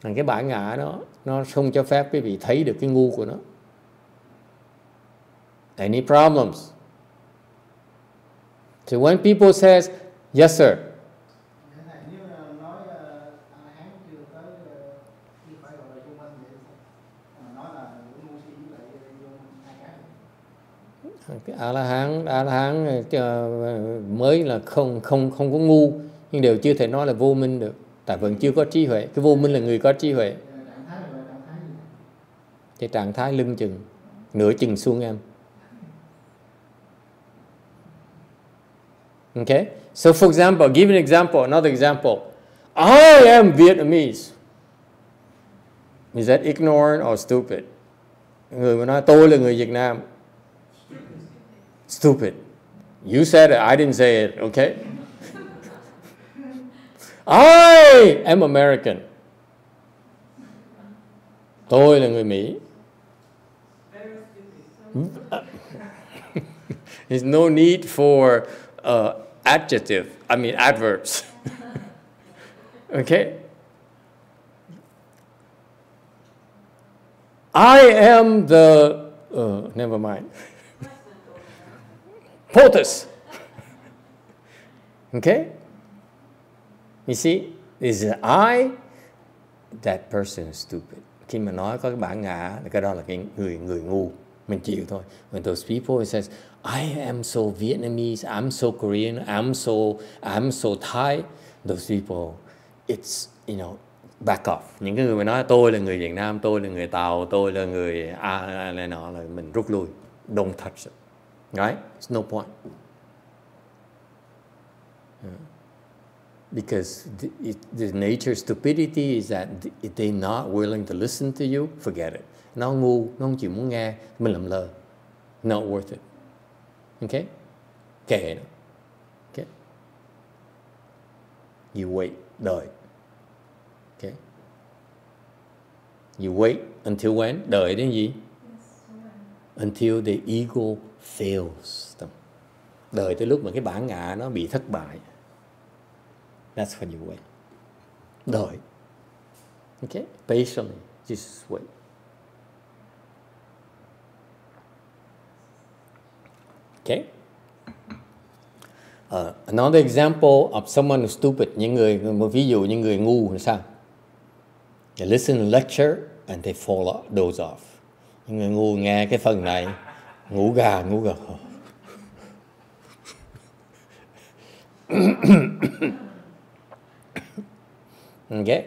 Cái bản ngã đó, nó không cho phép quý vị thấy được cái ngu của nó. Any problems? So when people says, yes sir. Cái A-la-hán mới là không có ngu, nhưng đều chưa thể nói là vô minh được, tại vẫn chưa có trí huệ. Cái vô minh là người có trí huệ. Trạng thái là gọi là trạng thái gì? Cái trạng thái lưng chừng, nửa chừng xuống em. Okay? So for example, give an example, another example. I am Vietnamese. Is that ignorant or stupid? Người mà nói tôi là người Việt Nam. Stupid. You said it, I didn't say it, okay? I am American. Tôi là người Mỹ. There's no need for adjective, I mean adverbs. Okay? I am the, never mind. POTUS. Okay? You see, is I, that person is stupid. Khi mà nói có cái bản ngã, cái đó là cái người ngu. Mình chịu thôi. When those people it says, I am so Vietnamese, I'm so Korean, I'm so Thai, those people, it's, you know, back off. Những cái người mà nói tôi là người Việt Nam, tôi là người Tàu, tôi là người này nọ, là mình rút lui. Don't touch it. Right? It's no point. Because the nature of stupidity is that if they're not willing to listen to you, forget it. Nó ngu, nó không chịu muốn nghe, mình làm lơ. Not worth it. Okay? Kệ nó. Okay? You wait, đợi. Okay? You wait until when? Đợi đến gì? Until the ego fails them. Đợi tới lúc mà cái bản ngã nó bị thất bại. That's when you wait. Đợi. Okay? Patiently. Just wait. Okay? Another example of someone who's stupid. Một ví dụ như người ngu là sao? They listen to lecture and they doze off. Những người ngu nghe cái phần này ngủ gà. Okay.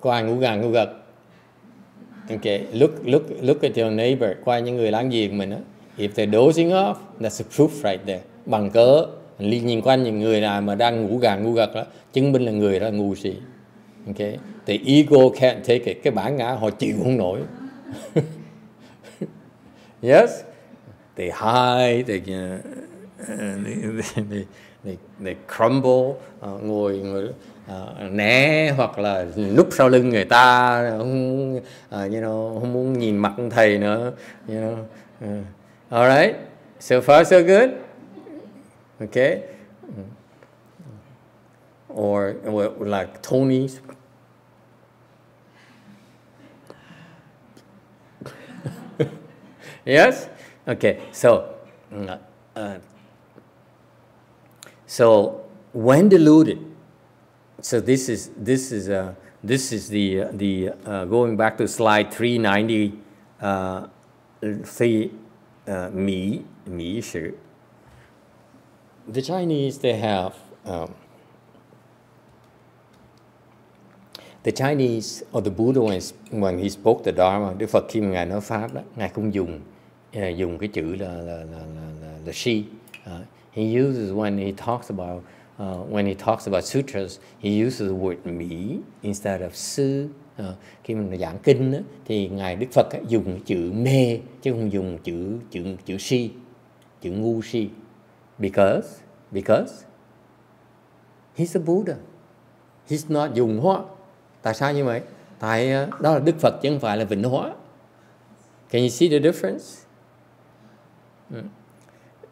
Có ai ngủ gật? Okay. Look at your neighbor. Qua những người láng giềng mình á. If they're dozing off, that's a proof right there. Bằng cớ nhìn quanh những người nào mà đang ngủ gật đó, chứng minh là người đó ngu si. Okay. The ego can't take it. Cái bản ngã họ chịu không nổi. Yes. They hide. They crumble. Ngồi né hoặc là núp sau lưng người ta, không muốn nhìn mặt thầy nữa. All right. So far so good. Okay. Or like Tony. Yes. Okay. So when deluded, so this is the going back to slide 390. Mỹ sử. The Chinese, they have the Chinese or the Buddha when he spoke the Dharma, Đức Phật khi mà ngài nói pháp đó, ngài cũng dùng cái chữ là she. He uses when he talks about sutras, he uses the word Mỹ instead of sư. Khi mình giảng kinh đó, thì ngài Đức Phật dùng chữ mê chứ không dùng chữ si, chữ ngu si. Because he's a Buddha. He's not YongHua. Tại sao như vậy? Tại đó là Đức Phật chứ không phải là Vĩnh Hóa. Can you see the difference?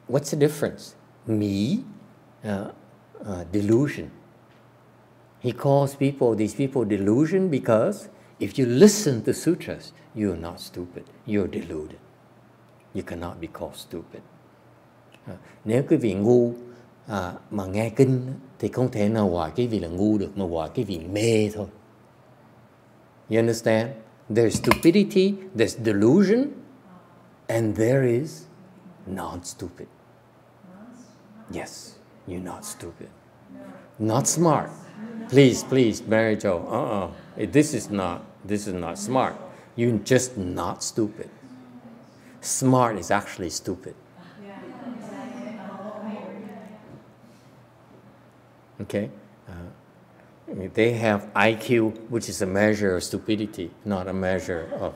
What's the difference? Mỹ, delusion. He calls these people delusion because if you listen to sutras, you are not stupid. You are deluded. You cannot be called stupid. Nếu quý vị ngu mà nghe kinh thì không thể nào gọi cái vị là ngu được, mà gọi cái vị mê thôi. You understand? There's stupidity, there's delusion, and there is non-stupid. Yes, you're not stupid. Not smart. Please, please, Mary Jo. This is not smart. You're just not stupid. Smart is actually stupid. Okay? They have IQ, which is a measure of stupidity, not a measure of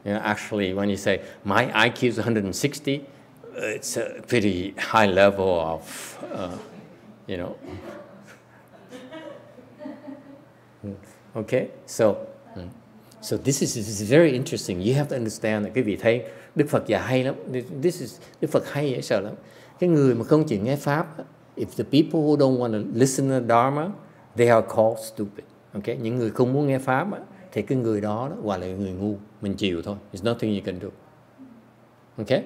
actually, when you say, my IQ is 160, it's a pretty high level of, Okay, so this is very interesting. You have to understand that quý vị thấy Đức Phật dạy hay lắm. Đức Phật hay dễ sợ lắm. Cái người mà không chịu nghe pháp, if the people who don't want to listen to Dharma, they are called stupid. Okay, những người không muốn nghe pháp thì cái người đó gọi là người ngu. Mình chịu thôi. There's nothing you can do. Okay,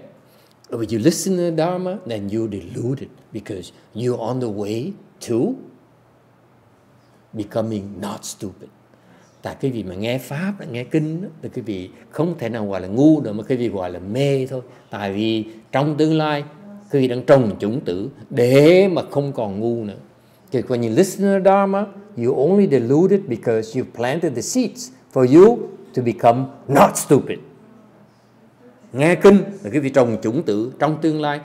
but when you listen to Dharma, then you're deluded because you're on the way to becoming not stupid. Tại cái vị mà nghe pháp, nghe kinh thì cái vị không thể nào gọi là ngu được, mà cái vị gọi là mê thôi. Tại vì trong tương lai cái vị đang trồng chủng tử để mà không còn ngu nữa. Because when you listen to Dharma, you only deluded because you planted the seeds for you to become not stupid. Nghe kinh là cái vị trồng chủng tử trong tương lai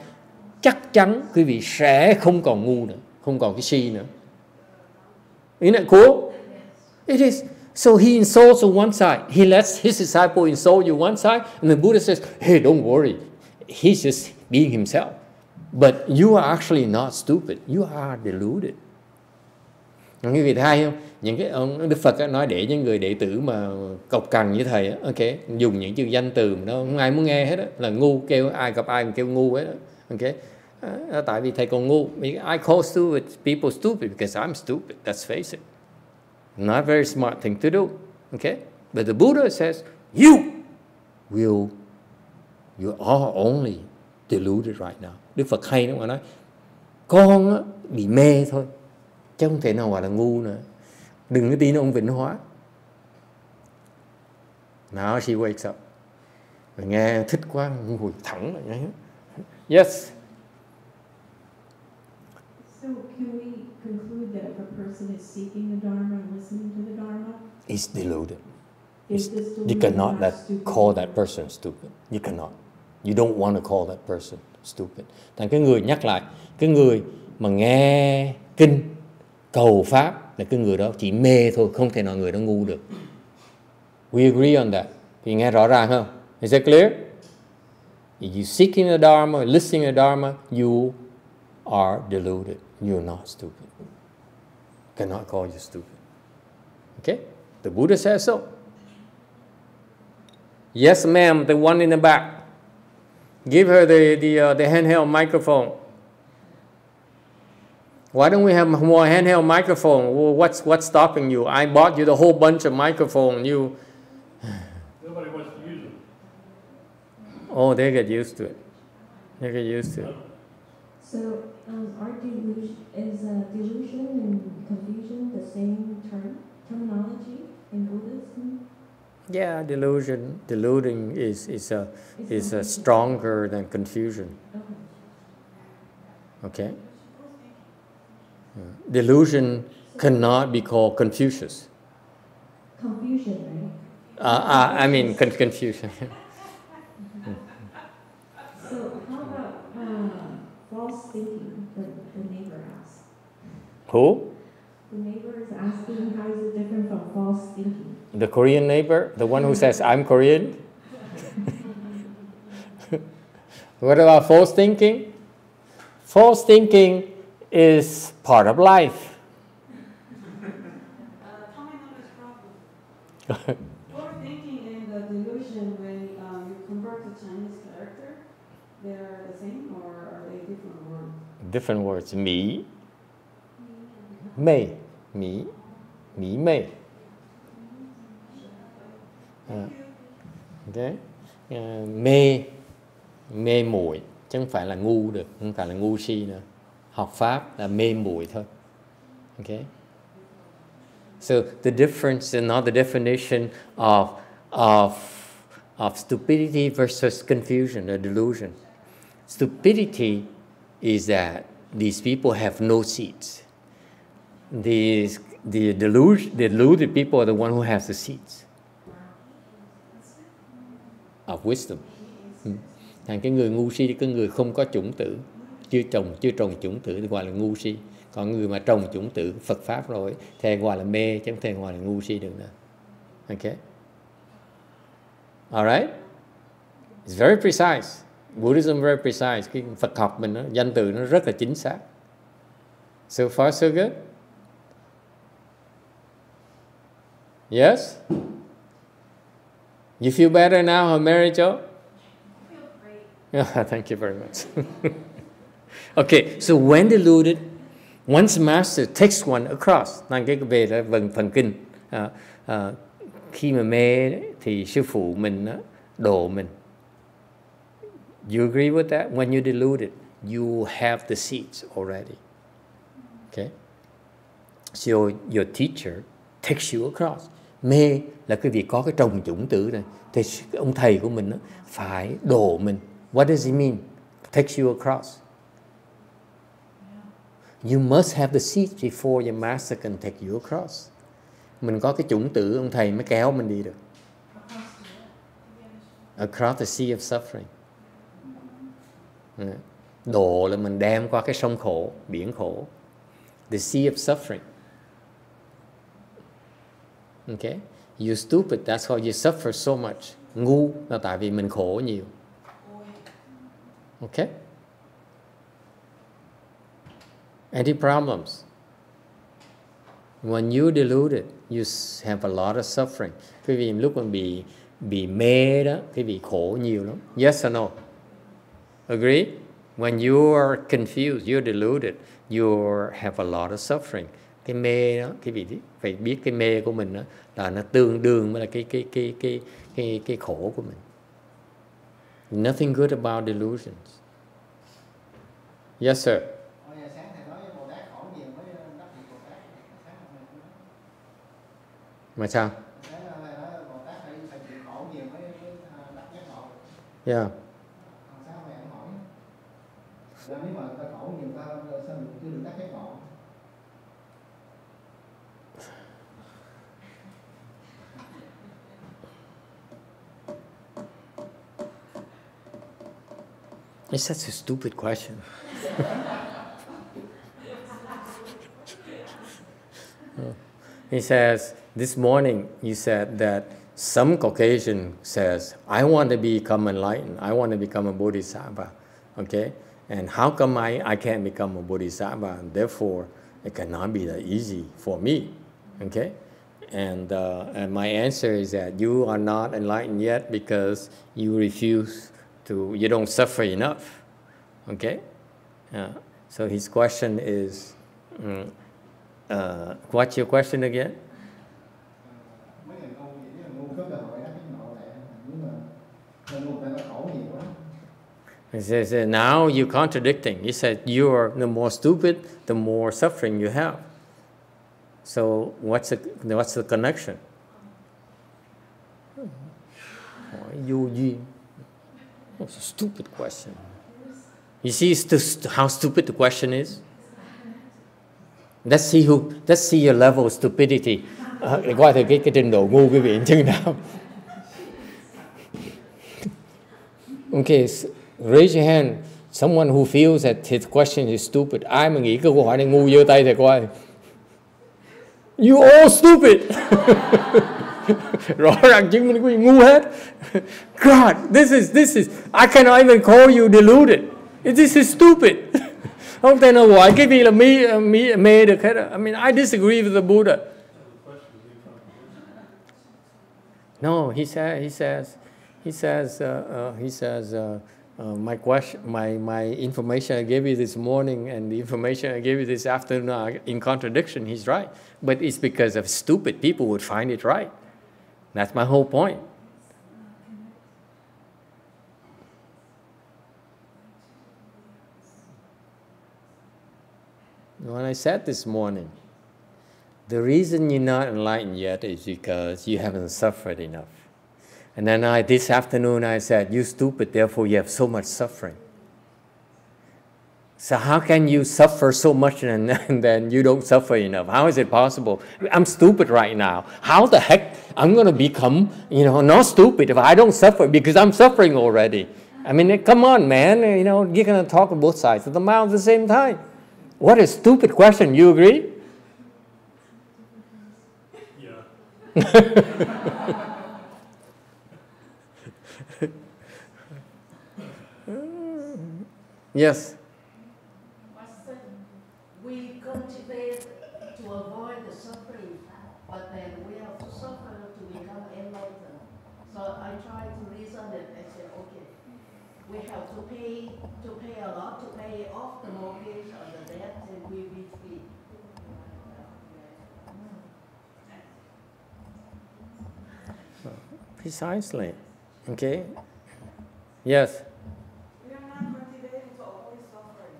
chắc chắn quý vị sẽ không còn ngu nữa, không còn cái si nữa. Isn't that cool? It is. So he insults on one side. He lets his disciple insult you one side, and the Buddha says, hey, don't worry. He's just being himself. But you are actually not stupid. You are deluded. Quý vị thấy hay không? Những cái ông Đức Phật nói để những người đệ tử mà cộc cằn như thầy, okay, dùng những chữ danh từ mà nó không ai muốn nghe hết đó, là ngu, kêu ai gặp ai cũng kêu ngu hết đó. Okay? Tại vì thầy còn ngu. I call stupid people stupid because I'm stupid. Let's face it. Not a very smart thing to do. Okay? But the Buddha says, you are only deluded right now. Đức Phật hay lắm mà nói, con bị mê thôi, chứ không thể nào gọi là ngu nữa. Đừng có tin ông Vĩnh Hóa. Now she wakes up. Rồi nghe thích quá, ngồi thẳng lại. Yes. So can we conclude that if a person is seeking the Dharma and listening to the Dharma, It's deluded. is this You delusion cannot not call that person stupid. You cannot. You don't want to call that person stupid. Thành cái người nhắc lại, cái người mà nghe kinh cầu pháp là cái người đó chỉ mê thôi, không thể nào người đó ngu được. We agree on that. Thì nghe rõ ràng không? Is that clear? If you seeking the Dharma, listening to the Dharma, you are deluded. You're not stupid. Cannot call you stupid. Okay? The Buddha says so. Yes, ma'am, the one in the back. Give her the handheld microphone. Why don't we have more handheld microphone? What's stopping you? I bought you the whole bunch of microphone. Nobody wants to use them. Oh, they get used to it. They get used to it. So, are delusion and confusion the same terminology in Buddhism? Yeah, deluding is stronger than confusion. Okay. Delusion cannot be called Confucius. Confusion, right? I mean confusion. So, how about false thinking? The neighbor asked. Who? The neighbor is asking how is it different from false thinking? The Korean neighbor, the one who says I'm Korean. What about false thinking? False thinking is part of life. Comment on this problem. Overthinking and the delusion, when you convert to Chinese character, they're the same or are they different words? Different words. Me, mei, me, mei. Okay. Mê muội chứ không phải là ngu được, không phải là ngu si nữa. Học pháp là mê muội thôi. Okay. So the difference is not the definition of stupidity versus confusion or delusion. Stupidity is that these people have no seats. The deluded people are the one who has the seats of wisdom. Thành cái người ngu si, cái người không có chủng tử, chưa trồng chủng tử thì gọi là ngu si. Còn người mà trồng chủng tử Phật pháp rồi thì gọi là mê, chứ không thể gọi là ngu si được nữa. Okay. Alright. It's very precise. Buddhism very precise. Cái Phật học mình danh từ nó rất là chính xác. So far so good. Yes? You feel better now, Mary Jo? I feel great. Thank you very much. Okay, so when deluded, once master takes one across, năng cái về là phần kinh, khi mà mê thì sư phụ mình độ mình. You agree with that? When you're deluded, you have the seats already. Okay? So your teacher takes you across. Mê là cái việc có cái trồng chủng tử này, thì ông thầy của mình phải độ mình. What does it mean? Takes you across. You must have the seats before your master can take you across. Mình có cái chủng tử, ông thầy mới kéo mình đi được. Across the sea of suffering. Độ là mình đem qua cái sông khổ, biển khổ. The sea of suffering. Okay? You're stupid, that's why you suffer so much. Ngu là tại vì mình khổ nhiều. Okay? Any problems? When you're deluded, you have a lot of suffering. Cái vì lúc mình bị mê đó, cái vì khổ nhiều lắm. Yes or no? Agree? When you are confused, you're deluded, you have a lot of suffering. Cái mê đó, cái vị phải biết cái mê của mình đó, là nó tương đương với là cái khổ của mình. Nothing good about delusions. Yes, sir. Mà sao? Yeah. It's such a stupid question. He says, this morning you said that some Caucasian says, I want to become enlightened. I want to become a bodhisattva. Okay? And how come I can't become a bodhisattva? And therefore, it cannot be that easy for me. Okay? And my answer is that you are not enlightened yet because you refuse to, you don't suffer enough. Okay? So his question is, what's your question again? He says, now you're contradicting. He said, you're the more stupid, the more suffering you have. So what's the connection? That's a stupid question. You see how stupid the question is? Let's see your level of stupidity. Để coi thử cái trình độ ngu quý vị như nào. Okay, raise your hand. Someone who feels that his question is stupid. Ai mà nghĩ cái câu hỏi này ngu giơ tay thầy coi. You all stupid. Rõ ràng chứng minh quý vị ngu hết. God, this is. I cannot even call you deluded. This is stupid. Không thể nào gọi cái gì là mê được hết. I mean, I disagree with the Buddha. No, he says, my question, my information I gave you this morning and the information I gave you this afternoon are in contradiction. He's right, but it's because of stupid people would find it right. That's my whole point. When I said this morning, the reason you're not enlightened yet is because you haven't suffered enough. And then this afternoon I said, you're stupid, therefore you have so much suffering. So how can you suffer so much and then you don't suffer enough? How is it possible? I'm stupid right now. How the heck I'm going to become, not stupid if I don't suffer because I'm suffering already? I mean, come on, man. You're going to talk on both sides of the mouth at the same time. What a stupid question. You agree? Yeah. Yes. We cultivate to avoid the suffering, but then we have to suffer to become enlightened. So I try to reason it. I said, okay, we have to pay a lot to pay off the mortgage or the debt, and we will be free. Precisely. Okay. Yes. We are not motivated to avoid suffering.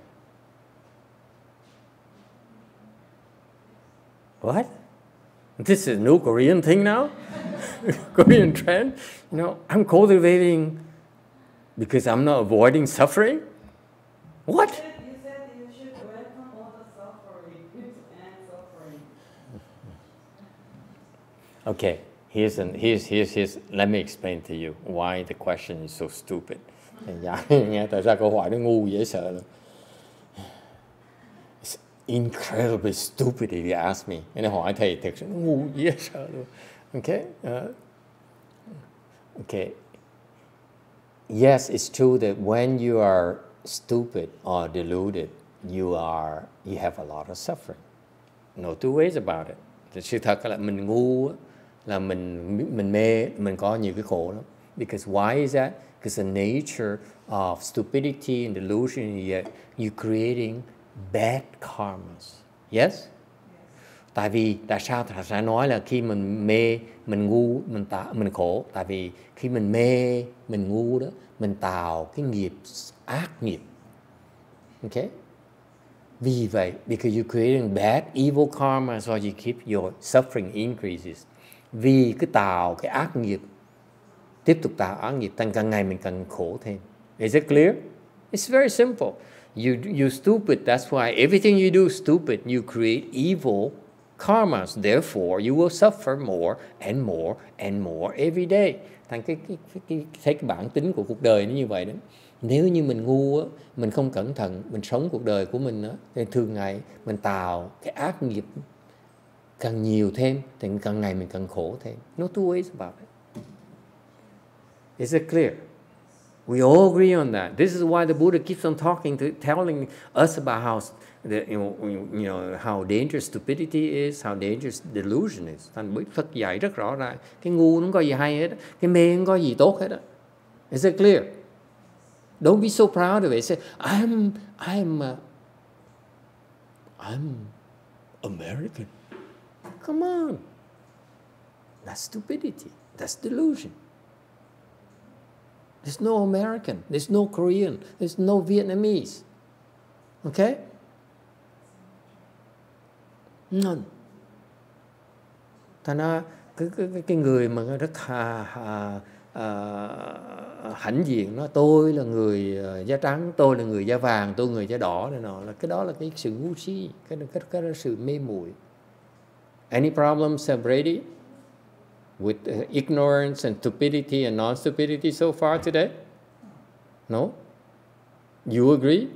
What? This is a new Korean thing now? Korean trend? I'm cultivating because I'm not avoiding suffering? What? You said you should welcome all the suffering and suffering. Okay, let me explain to you why the question is so stupid. Nghe tại sao câu hỏi nó ngu dễ sợ lắm. It's incredibly stupid if you ask me. Nên hỏi thầy thật sự ngu dễ sợ luôn. Okay? Okay. Yes, it's true that when you are stupid or deluded, you have a lot of suffering. No two ways about it. Thì sự thật là mình ngu là mình mê, mình có nhiều cái khổ lắm. Because why is that? Because the nature of stupidity and delusion is that you're creating bad karmas. Yes? Tại sao thầy sẽ nói là khi mình mê, mình ngu, mình khổ? Tại vì khi mình mê, mình ngu đó, mình tạo cái nghiệp ác nghiệp. Okay? Vì vậy, because you're creating bad, evil karma, so you keep your suffering increases. Vì cứ tạo cái ác nghiệp, tiếp tục tạo ác nghiệp, càng ngày mình càng khổ thêm. Is it clear? It's very simple. You're stupid, that's why everything you do is stupid. You create evil karmas, therefore you will suffer more and more and more every day. Thành cái bản tính của cuộc đời nó như vậy đó. Nếu như mình ngu á, mình không cẩn thận, mình sống cuộc đời của mình á, thì thường ngày mình tạo cái ác nghiệp càng nhiều thêm, thì càng ngày mình càng khổ thêm. No two ways about it. Is it clear? We all agree on that. This is why the Buddha keeps on telling us about how how dangerous stupidity is, how dangerous delusion is. Thành Bụt Phật dạy rất rõ ràng. Cái ngu nó không có gì hay hết, cái mê không có gì tốt hết. Is it clear? Don't be so proud of it. Say, I'm American. Come on. That's stupidity. That's delusion. There's no American. There's no Korean. There's no Vietnamese. Okay? None. Thành ra cái người mà rất hãnh diện nó, tôi là người da trắng, tôi là người da vàng, tôi người da đỏ này nọ, là cái đó là cái sự ngu si, cái là sự mê muội. Any problems, Brady, with ignorance and stupidity and non-stupidity so far today? No? You agree?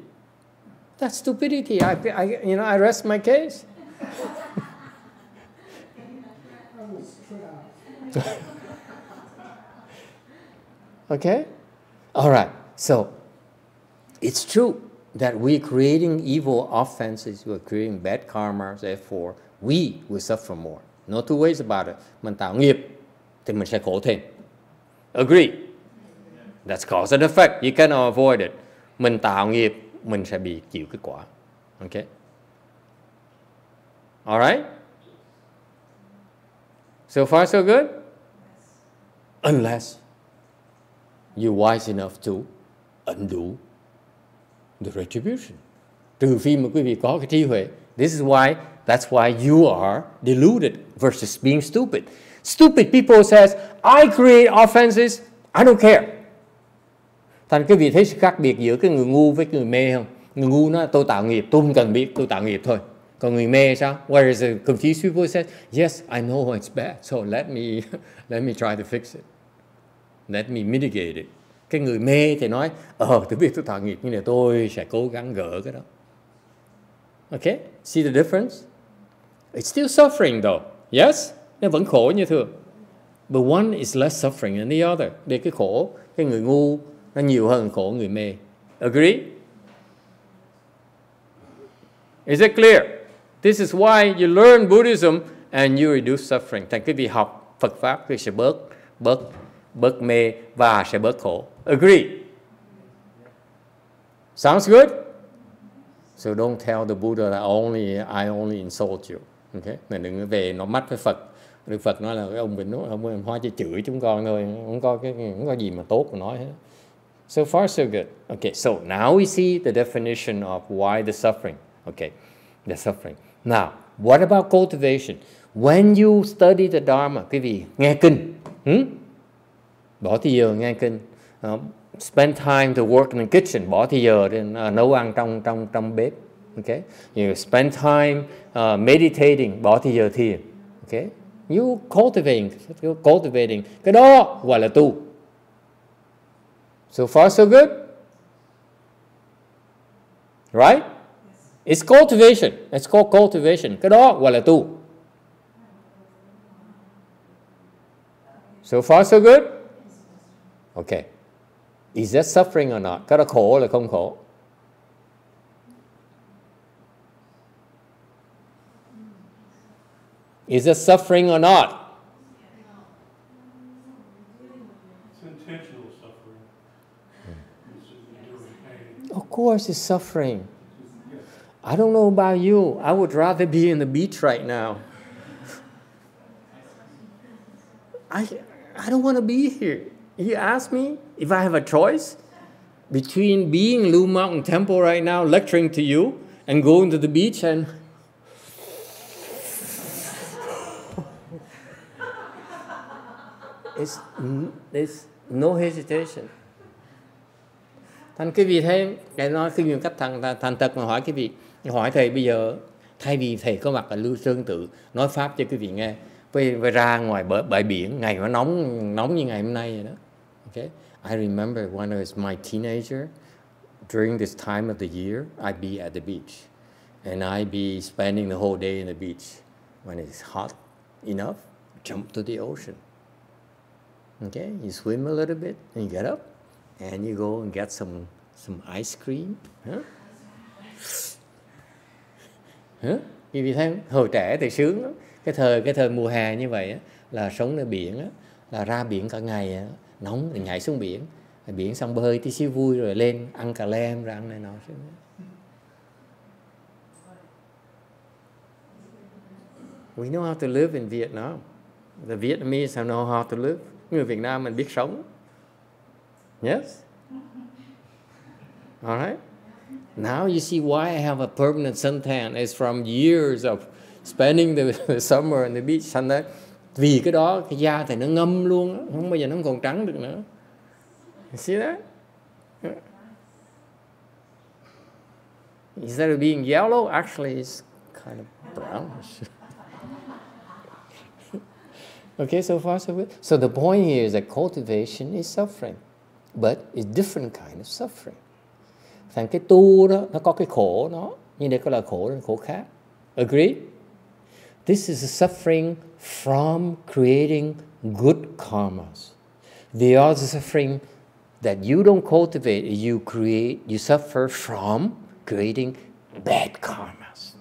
That's stupidity. I rest my case. Okay? All right. So, it's true that we're creating evil offenses, we're creating bad karma, therefore we will suffer more. No two ways about it. Mình tạo nghiệp thì mình sẽ khổ thêm. Agree? That's cause and effect. You cannot avoid it. Mình tạo nghiệp, mình sẽ bị chịu cái quả. Okay? All right? So far so good? Unless you're wise enough to undo the retribution. Trừ phi mà quý vị có cái trí huệ. That's why you are deluded versus being stupid. Stupid people says, I create offenses, I don't care. Thành quý vị thấy sự khác biệt giữa cái người ngu với người mê không? Người ngu nói tôi tạo nghiệp, tôi không cần biết, tôi tạo nghiệp thôi. Còn người mê sao? Whereas the confused people say, yes, I know it's bad, so let me try to fix it. Let me mitigate it. Cái người mê thì nói, tôi biết tôi tạo nghiệp, nhưng mà tôi sẽ cố gắng gỡ cái đó. Okay? See the difference? It's still suffering though. Yes? Nó vẫn khổ như thường. But one is less suffering than the other. Để cái khổ, cái người ngu, nó nhiều hơn khổ người mê. Agree? Is it clear? This is why you learn Buddhism and you reduce suffering. Thành cái việc học Phật Pháp thì sẽ bớt mê và sẽ bớt khổ. Agree? Sounds good? So don't tell the Buddha that I only insult you. Okay? Này đừng về nó mắt với Phật. Đức Phật nói là cái ông Bình ông Hoa chỉ chửi chúng con thôi, không có gì mà tốt mà nói hết. So far so good. Okay, so now we see the definition of why the suffering. Okay, the suffering. Now, what about cultivation? When you study the Dharma, quý vị nghe kinh, bỏ thì giờ nghe kinh, spend time to work in the kitchen, bỏ thì giờ để nấu ăn trong bếp. Okay, you spend time meditating, bỏ thì giờ thiền. Okay, you cultivating, cái đó gọi là tu. So far so good, right? It's cultivation. It's called cultivation. Cái đó gọi là tu. So far so good? Okay. Is that suffering or not? Cái đó khổ là không khổ? Is that suffering or not? It's intentional suffering. Of course it's suffering. I don't know about you. I would rather be in the beach right now. I don't want to be here. You ask me if I have a choice between being in Blue Mountain Temple right now, lecturing to you, and going to the beach and it's no hesitation. Thành cái vị thế, để nói khi nhiều cách thành thật mà hỏi cái vị, hỏi thầy bây giờ, thay vì thầy có mặt ở Lưu Sơn Tự nói pháp cho quý vị nghe, với ra ngoài bãi biển, ngày nó nóng như ngày hôm nay vậy đó. Okay? I remember when I was my teenager, during this time of the year, I'd be at the beach. And I'd be spending the whole day in the beach. When it's hot enough, jump to the ocean. Okay? You swim a little bit, and you get up, and you go and get some ice cream. Vì thế hồi trẻ thì sướng lắm. Cái thời mùa hè như vậy á, là sống ở biển á, là ra biển cả ngày á, nóng thì nhảy xuống biển, biển xong bơi tí xíu vui rồi lên ăn cà lem rồi ăn này nọ. We know how to live in Vietnam. The Vietnamese know how to live. Người Việt Nam mình biết sống. Yes? All right? Now you see why I have a permanent suntan. It's from years of spending the summer on the beach. Thành ra vì cái đó cái da thì nó ngâm luôn, không bao giờ nó còn trắng được nữa. You see that? Instead of being yellow, actually it's kind of brownish. Okay, so far so good. So the point here is that cultivation is suffering, but it's different kind of suffering. Thành cái tu đó, nó có cái khổ nó, nhưng đây có là khổ khác. Agree? This is a suffering from creating good karmas. The other suffering that you don't cultivate, you suffer from creating bad karmas.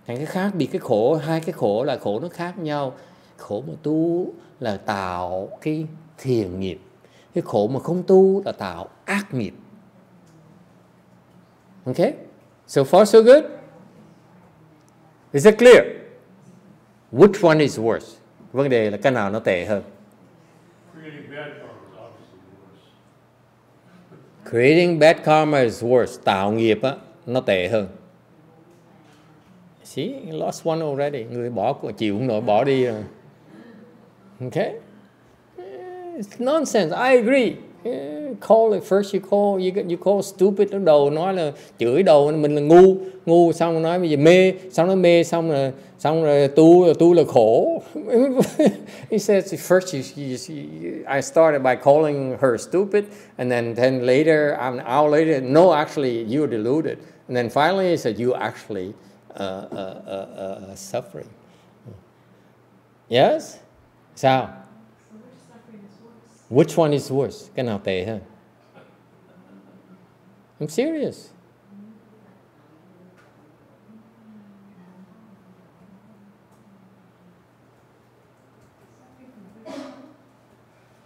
Thành cái khác biệt cái khổ, hai cái khổ là khổ nó khác nhau. Khổ mà tu là tạo cái thiện nghiệp. Cái khổ mà không tu là tạo ác nghiệp. Okay? So far so good? Is it clear? Which one is worse? Vấn đề là cái nào nó tệ hơn? Creating bad karma is worse. Tạo nghiệp á, nó tệ hơn. See, you lost one already. Người chịu không nổi bỏ đi rồi. Okay? It's nonsense. I agree. Call it first, you call stupid, lúc đầu nói là chửi đầu mình là ngu, xong nói bây giờ mê, xong rồi tu là khổ. He says first I started by calling her stupid, and then later, an hour later, no, actually you're deluded, and then finally he said you actually suffering. Yes? Sao? Which one is worse? Cái nào tệ hơn? I'm serious.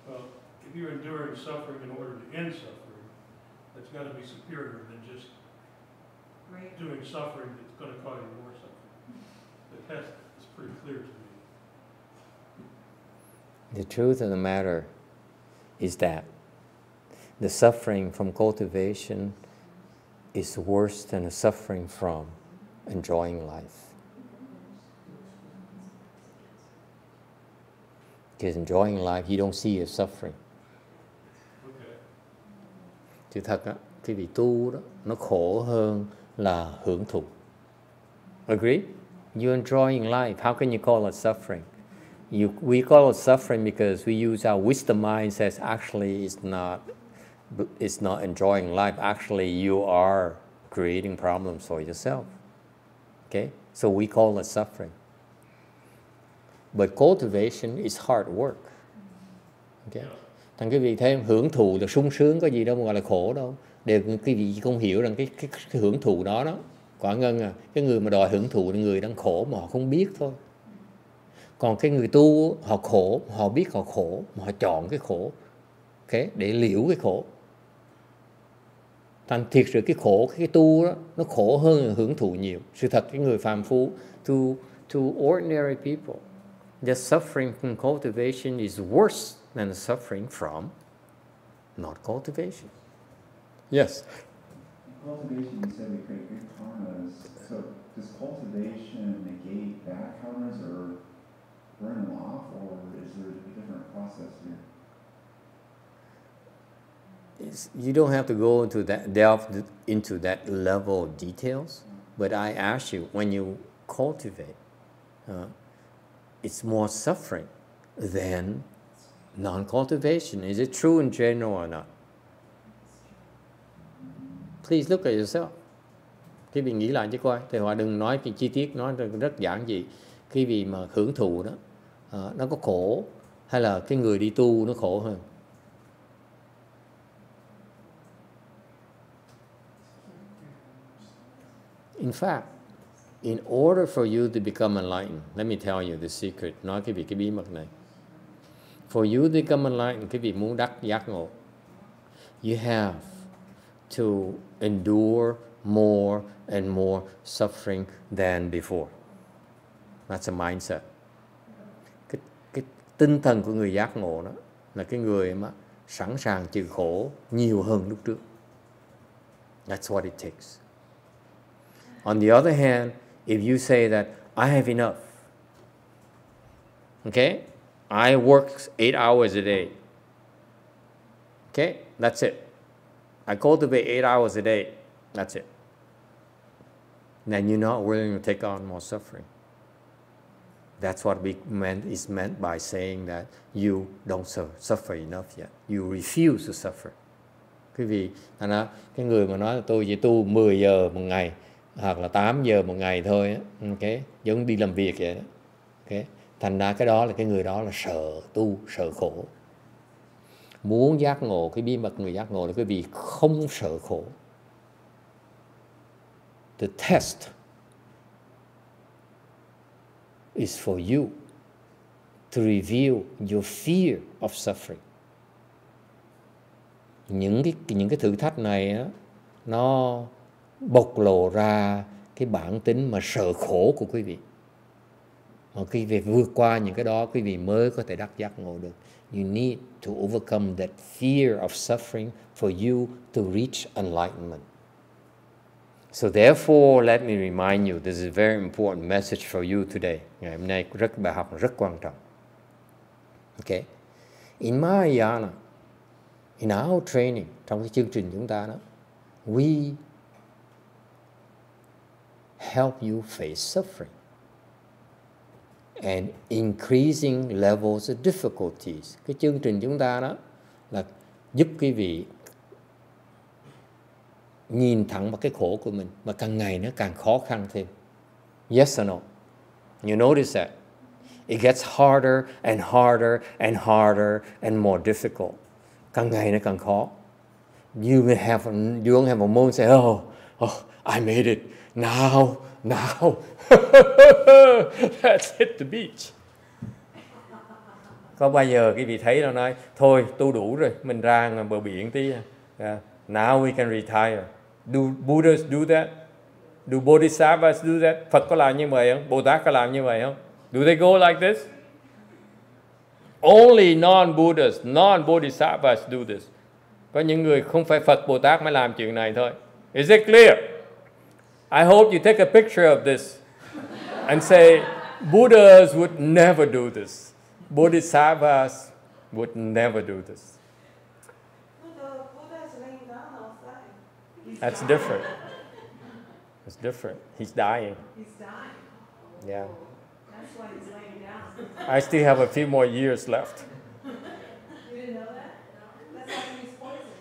Well, if you're enduring suffering in order to end suffering, that's got to be superior than just doing suffering that's going to cause you more suffering. The test is pretty clear to me. The truth of the matter is that the suffering from cultivation is worse than the suffering from enjoying life. Because enjoying life, you don't see it suffering. Okay. Chứ thật á, cái vị tu đó, nó khổ hơn là hưởng thụ. Agree? You're enjoying life. How can you call it suffering? We call it suffering because we use our wisdom mind says actually it's not enjoying life. Actually, you are creating problems for yourself. Okay? So we call it suffering. But cultivation is hard work. Okay? Thành quý vị thấy hưởng thụ là sung sướng, có gì đâu mà gọi là khổ đâu. Đều quý vị không hiểu rằng cái hưởng thụ đó quả ngân à, cái người mà đòi hưởng thụ là người đang khổ mà họ không biết thôi. Còn cái người tu họ khổ, họ biết họ khổ, mà họ chọn cái khổ, okay, để liễu cái khổ. Thành thiệt sự cái khổ, cái tu đó, nó khổ hơn là hưởng thụ nhiều. Sự thật cái người phàm phu, to ordinary people, the suffering from cultivation is worse than the suffering from not cultivation. Yes? Cultivation, you said we create good karmas. So does cultivation negate bad karmas or burn them off, or is there a different process here? You don't have to go into that, delve into that level of details, but I ask you, when you cultivate, it's more suffering than non-cultivation. Is it true in general or not? Please look at yourself. Quý vị nghĩ lại chứ coi. Thầy Hòa đừng nói cái chi tiết, nói rất giản dị. Cái vị mà hưởng thụ đó, nó có khổ, hay là cái người đi tu nó khổ hơn? In fact, in order for you to become enlightened, let me tell you the secret, nói cái bí mật này. For you to become enlightened, cái vị muốn đắc giác ngộ, you have to endure more and more suffering than before. That's a mindset. Cái tinh thần của người giác ngộ đó là cái người mà sẵn sàng chịu khổ nhiều hơn lúc trước. That's what it takes. On the other hand, if you say that I have enough, okay, I work 8 hours a day, okay, that's it. I cultivate 8 hours a day, that's it. Then you're not willing to take on more suffering. That's what is meant by saying that you don't suffer enough yet. You refuse to suffer. Quý vị, cái người mà nói là tôi chỉ tu 10 giờ một ngày, hoặc là 8 giờ một ngày thôi, okay, giống đi làm việc vậy đó. Okay. Thành ra cái đó là cái người đó là sợ tu, sợ khổ. Muốn giác ngộ, cái bí mật người giác ngộ là quý vị không sợ khổ. The test is for you to reveal your fear of suffering. Những cái thử thách này á, nó bộc lộ ra cái bản tính mà sợ khổ của quý vị. Mà quý vị vượt qua những cái đó, quý vị mới có thể đắc giác ngộ được. You need to overcome that fear of suffering for you to reach enlightenment. So therefore, let me remind you, this is a very important message for you today. Ngày hôm nay bài học rất quan trọng. Okay? In Mahayana, In our training, trong cái chương trình chúng ta đó, we help you face suffering and increasing levels of difficulties. Cái chương trình chúng ta đó là giúp quý vị nhìn thẳng vào cái khổ của mình, mà càng ngày nó càng khó khăn thêm. Yes or no? You notice that? It gets harder and harder and harder and more difficult. Càng ngày nó càng khó. You don't have a moment say, oh, I made it. Now, let's hit the beach. Có bao giờ quý vị thấy nó nói, thôi tu đủ rồi, mình ra bờ biển tí. Now we can retire. Do Buddhas do that? Do Bodhisattvas do that? Phật có làm như vậy không? Bồ Tát có làm như vậy không? Do they go like this? Only non-Buddhas, non-Bodhisattvas do this. Có những người không phải Phật, Bồ Tát mới làm chuyện này thôi. Is it clear? I hope you take a picture of this and say, Buddhas would never do this. Bodhisattvas would never do this. That's different. It's different. He's dying. He's dying. Yeah. That's why he's laying down. I still have a few more years left. You didn't know that? No. That's why he's poisoned.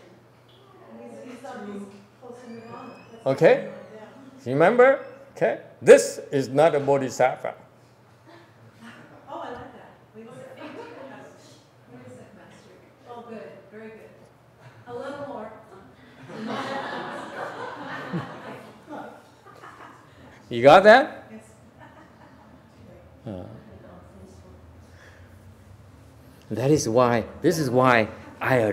He's close to nirvana. Okay? Remember? Okay? This is not a bodhisattva. Oh, I like that. Wait a second. Wait a second, Master. Oh, good. Very good. A little more. You got that? Yes. This is why I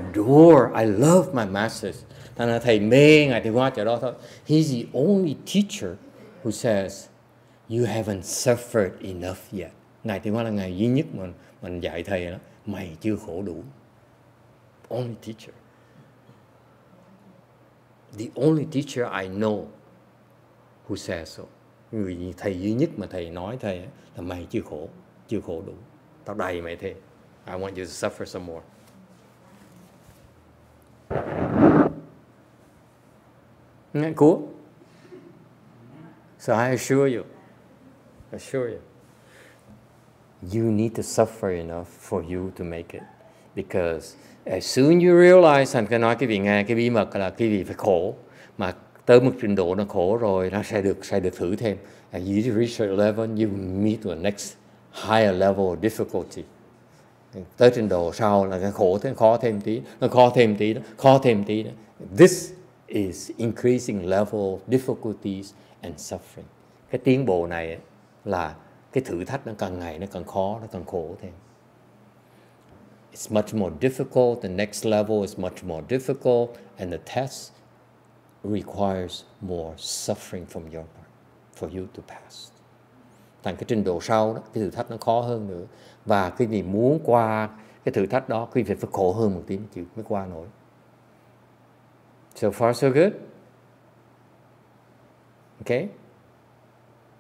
love my masters. Thành ra thầy mê Ngài Thiện Hoa chỗ đó thôi. He's the only teacher who says, you haven't suffered enough yet. Ngài Thiện Hoa là Ngài duy nhất mà mình dạy thầy đó, mày chưa khổ đủ. Only teacher. The only teacher I know who says so. Người thầy duy nhất mà thầy nói thầy là mày chưa khổ đủ. Tao đầy mày thêm. I want you to suffer some more. Cool? So I assure you, you need to suffer enough for you to make it. Because as soon you realize, anh phải nói cái vị nghe, cái bí mật là cái vị phải khổ, mà tới một trình độ nó khổ rồi, nó sẽ được thử thêm. And you reach a level, you meet the next higher level of difficulty. Tới trình độ sau là cái khổ thêm, khó thêm tí đó. This is increasing level of difficulties and suffering. Cái tiến bộ này là cái thử thách nó càng ngày nó càng khó, nó càng khổ thêm. It's much more difficult, the next level is much more difficult, and the test requires more suffering from your part for you to pass. Thành cái trình độ sau đó, cái thử thách nó khó hơn nữa. Và cái gì muốn qua cái thử thách đó, quý vị phải khổ hơn một tí mới qua nổi. So far so good? Okay?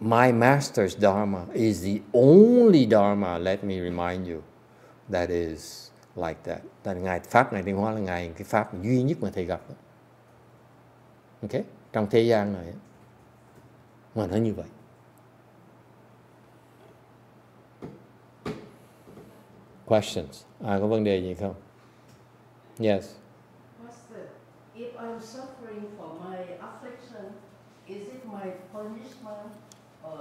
My master's Dharma is the only Dharma, let me remind you, that is like that. That Ngài Pháp Ngài Thiện Hoa là Ngài cái Pháp duy nhất mà thầy gặp. Okay? Trong thế gian này mà nó như vậy. Questions? Có vấn đề gì không? Yes. Master, if I'm suffering for my affliction, is it my punishment or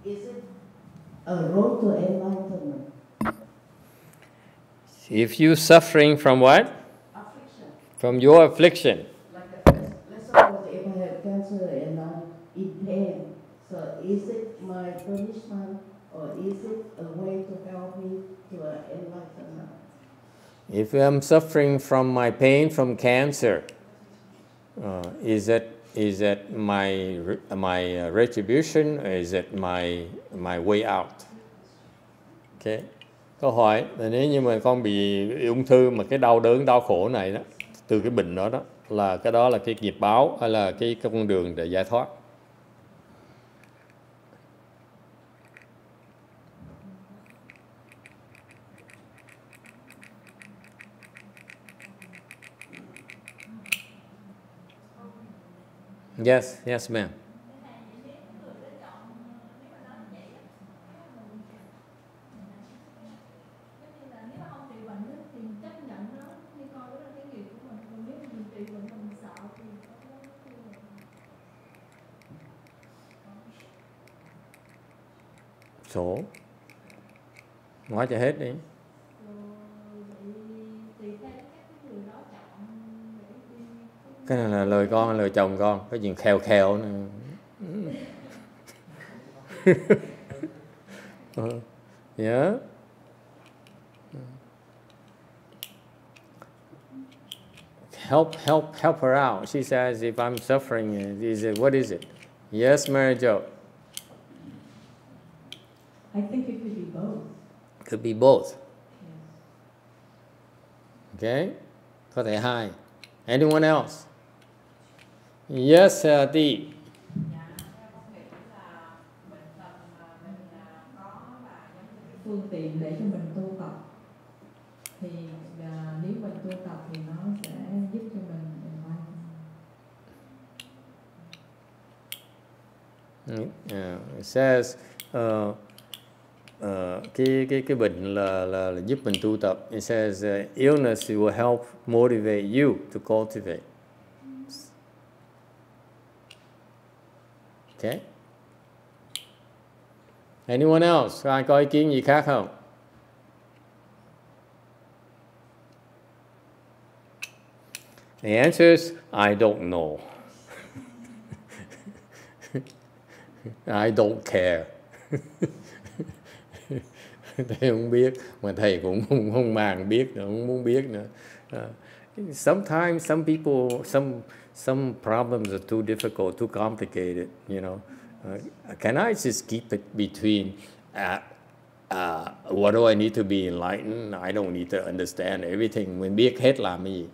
is it a road to enlightenment? If you're suffering from what? Affliction. From your affliction. Like let's suppose if I have cancer and I'm in pain, so is it my punishment or is it a way to help me to enlightenment? If I'm suffering from my pain from cancer, is that my retribution? Or is it my way out? Okay. Câu hỏi là nếu như mà con bị ung thư mà cái đau đớn, đau khổ này đó, từ cái bệnh đó là cái đó là cái nghiệp báo hay là cái con đường để giải thoát? Yes, yes, ma'am. Số nói cho hết đi. Cái này là lời con, lời chồng con, cái chuyện khèo khèo này. Yeah. Help her out. She says, if I'm suffering, what is it? Yes, Mary Jo. I think it could be both. Could be both. Okay? Có thể hai. Anyone else? Yes, Ti. Phương tiện để cho mình tu tập thì nếu mình tu tập thì nó sẽ giúp cho mình It says cái bệnh là giúp mình tu tập. It says illness will help motivate you to cultivate. Okay. Anyone else? Ai có ý kiến gì khác không? The answer is I don't know. I don't care. Thầy không biết, mà thầy cũng không màng biết nữa, không muốn biết nữa. Sometimes some people, some problems are too difficult, too complicated, you know. Can I just keep it between what do I need to be enlightened? I don't need to understand everything. Mình biết hết làm cái gì.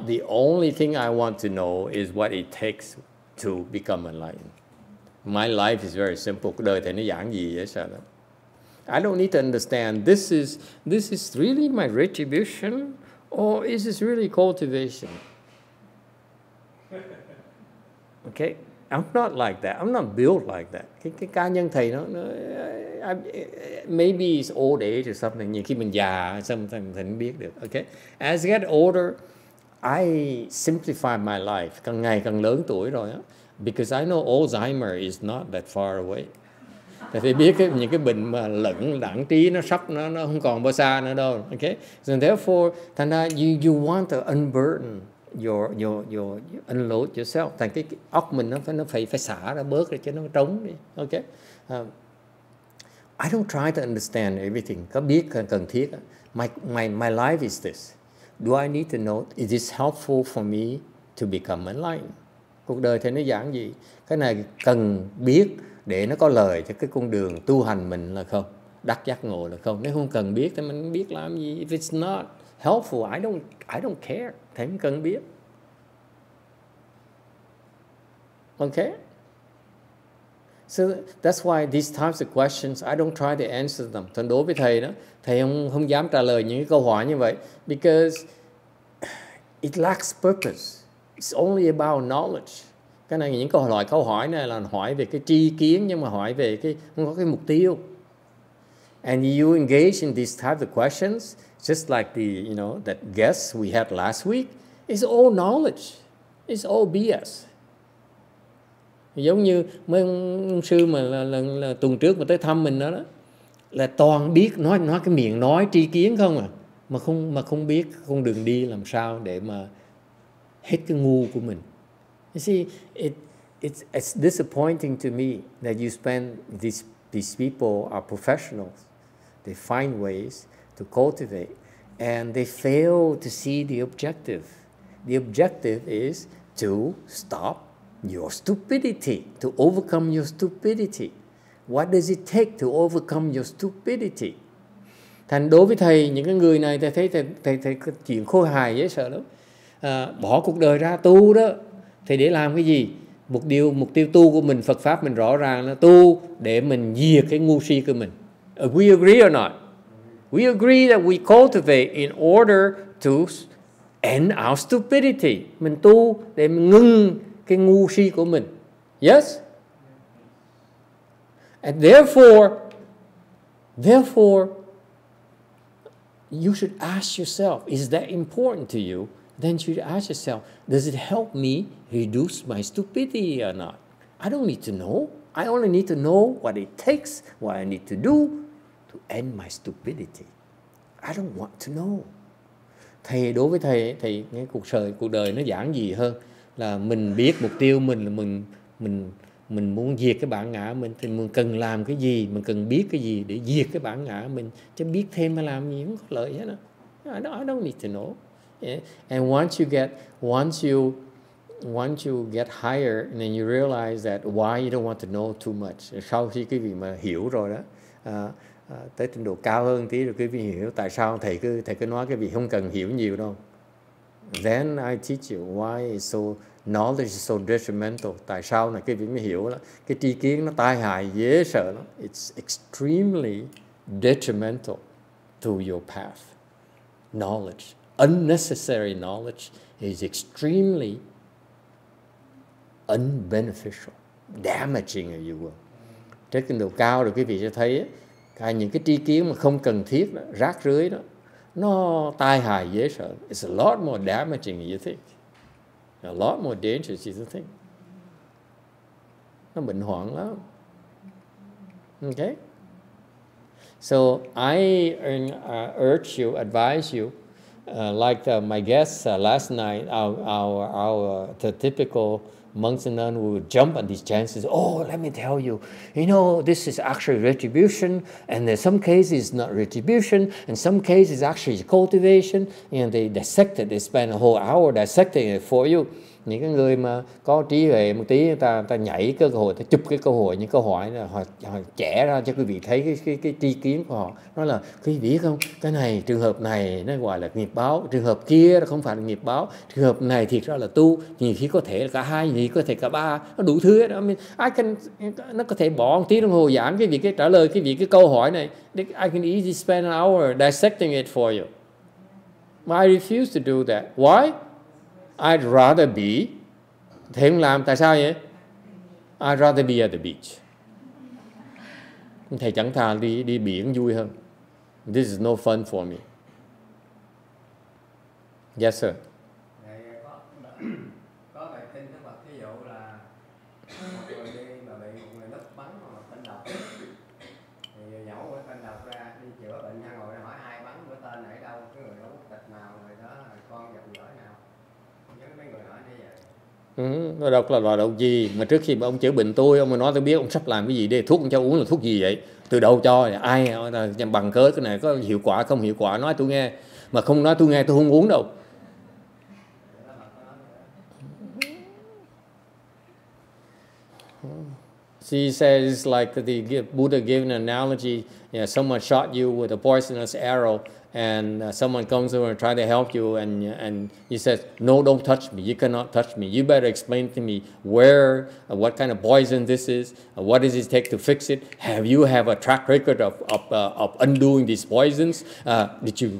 The only thing I want to know is what it takes to become enlightened. My life is very simple. Cuộc đời thầy nó giản dị vậy sao đó. I don't need to understand this is really my retribution or is this really cultivation? Okay, I'm not like that. I'm not built like that. Cái cá nhân thầy nó maybe it's old age or something. Nhiều khi mình già, something thầy không biết được. Okay, as I get older, I simplify my life. Càng ngày càng lớn tuổi rồi á, because I know Alzheimer is not that far away. Thầy biết những cái bệnh mà lẫn đẳng trí nó sắp nó không còn bao xa nữa đâu. Okay, so therefore, thành ra you want to unburden your unload yourself. Thành cái óc mình nó phải xả ra bớt ra cho nó trống đi. Okay, I don't try to understand everything. Có biết cần thiết. My life is this. Do I need to know, is this helpful for me to become enlightened? Cuộc đời thì nó giản dị. Cái này cần biết để nó có lời cho cái con đường tu hành mình là không? Đắc giác ngộ là không? Nếu không cần biết thì mình không biết làm gì. If it's not helpful, I don't care. Thầy không cần biết. Okay? So that's why these types of questions, I don't try to answer them. Còn đối với thầy đó, thầy không dám trả lời những cái câu hỏi như vậy. Because it lacks purpose. It's only about knowledge. Cái này những câu hỏi này là hỏi về cái tri kiến, nhưng mà hỏi về cái không có cái mục tiêu. And you engage in these type of questions, just like that guest we had last week. It's all knowledge. It's all BS. Giống như mấy ông sư mà là tuần trước mà tới thăm mình đó là toàn biết nói cái miệng nói tri kiến không à, mà không biết con đường đi làm sao để mà hết cái ngu của mình. You see, it's disappointing to me that you spend these people are professionals. They find ways to cultivate and they fail to see the objective. The objective is to stop your stupidity, to overcome your stupidity. What does it take to overcome your stupidity? Thành đối với thầy, những cái người này thầy thấy thầy chuyện khôi hài dễ sợ lắm. Bỏ cuộc đời ra tu đó, thì để làm cái gì? Mục tiêu tu của mình, Phật Pháp mình rõ ràng là tu để mình diệt cái ngu si của mình. We agree or not? We agree that we cultivate in order to end our stupidity. Mình tu để mình ngưng cái ngu si của mình. Yes? And therefore, you should ask yourself, is that important to you? Then you should ask yourself, does it help me reduce my stupidity or not? I don't need to know. I only need to know what it takes, what I need to do to end my stupidity. I don't want to know. Thầy, đối với thầy cái cuộc đời nó giản dị hơn, là mình biết mục tiêu mình là mình muốn diệt cái bản ngã mình, thì mình cần làm cái gì, mình cần biết cái gì để diệt cái bản ngã mình, chứ biết thêm mà làm gì không có lợi hết đó. I don't need to know. Yeah. And once you get higher, and then you realize that why you don't want to know too much. Sau khi quý vị mà hiểu rồi đó, tới trình độ cao hơn tí rồi quý vị hiểu tại sao thầy cứ nói cái vị không cần hiểu nhiều đâu. Then I teach you why knowledge is so detrimental. Tại sao này quý vị mới hiểu là cái tri kiến nó tai hại dễ sợ lắm. It's extremely detrimental to your path. Knowledge, unnecessary knowledge is extremely unbeneficial, damaging if you will. Trên trình độ cao rồi quý vị sẽ thấy những cái tri kiến mà không cần thiết đó, rác rưới đó, nó tai hại dễ sợ. It's a lot more damaging than you think. A lot more dangerous than you think. Nó bệnh hoạn lắm. Okay? So I urge you, advise you, like my guests last night, the typical monks and nuns will jump on these chances. Oh, let me tell you, this is actually retribution, and in some cases it's not retribution, in some cases it's actually cultivation. And they dissect it. They spend a whole hour dissecting it for you. Những cái người mà có trí huệ một tí, ta nhảy cơ hội, ta chụp cái câu hỏi, những câu hỏi là họ trẻ ra cho quý vị thấy cái tri kiến của họ. Nói là quý vị biết không, cái này trường hợp này nó gọi là nghiệp báo, trường hợp kia nó không phải là nghiệp báo, trường hợp này thiệt ra là tu, nhiều khi có thể là cả hai, nhiều khi có thể cả ba, nó đủ thứ hết. Nó có thể bỏ một tí đồng hồ giảng cái việc trả lời cái câu hỏi này. I can easily spend an hour dissecting it for you. But I refuse to do that. Why? I'd rather be. Thầy không làm, tại sao vậy? I'd rather be at the beach. Thầy chẳng thà đi biển vui hơn. This is no fun for me. Yes, sir. Có bài kinh Đức Phật ví dụ là một người đi mà bị một người nước bắn hoặc là tên độc, thì nhổ cái tên độc ra đi chữa bệnh, nha ngồi hỏi ai bắn cái tên này ở đâu, cái người đó quốc tịch nào, người đó là con dòng dõi nào. Mấy người hỏi như vậy. Nó độc là loại độc gì? Mà trước khi mà ông chữa bệnh ông mới nói tôi biết ông sắp làm cái gì đây, thuốc ông cho uống là thuốc gì vậy? Từ đâu cho? Ai bằng cớ cái này có hiệu quả không hiệu quả nói tôi nghe, mà không nói tôi nghe tôi không uống đâu. She says like the Buddha gave an analogy. Someone shot you with a poisonous arrow, and someone comes over and try to help you, and he says, "No, don't touch me. You cannot touch me. You better explain to me where, what kind of poison this is. What does it take to fix it? Have you have a track record of undoing these poisons? Did you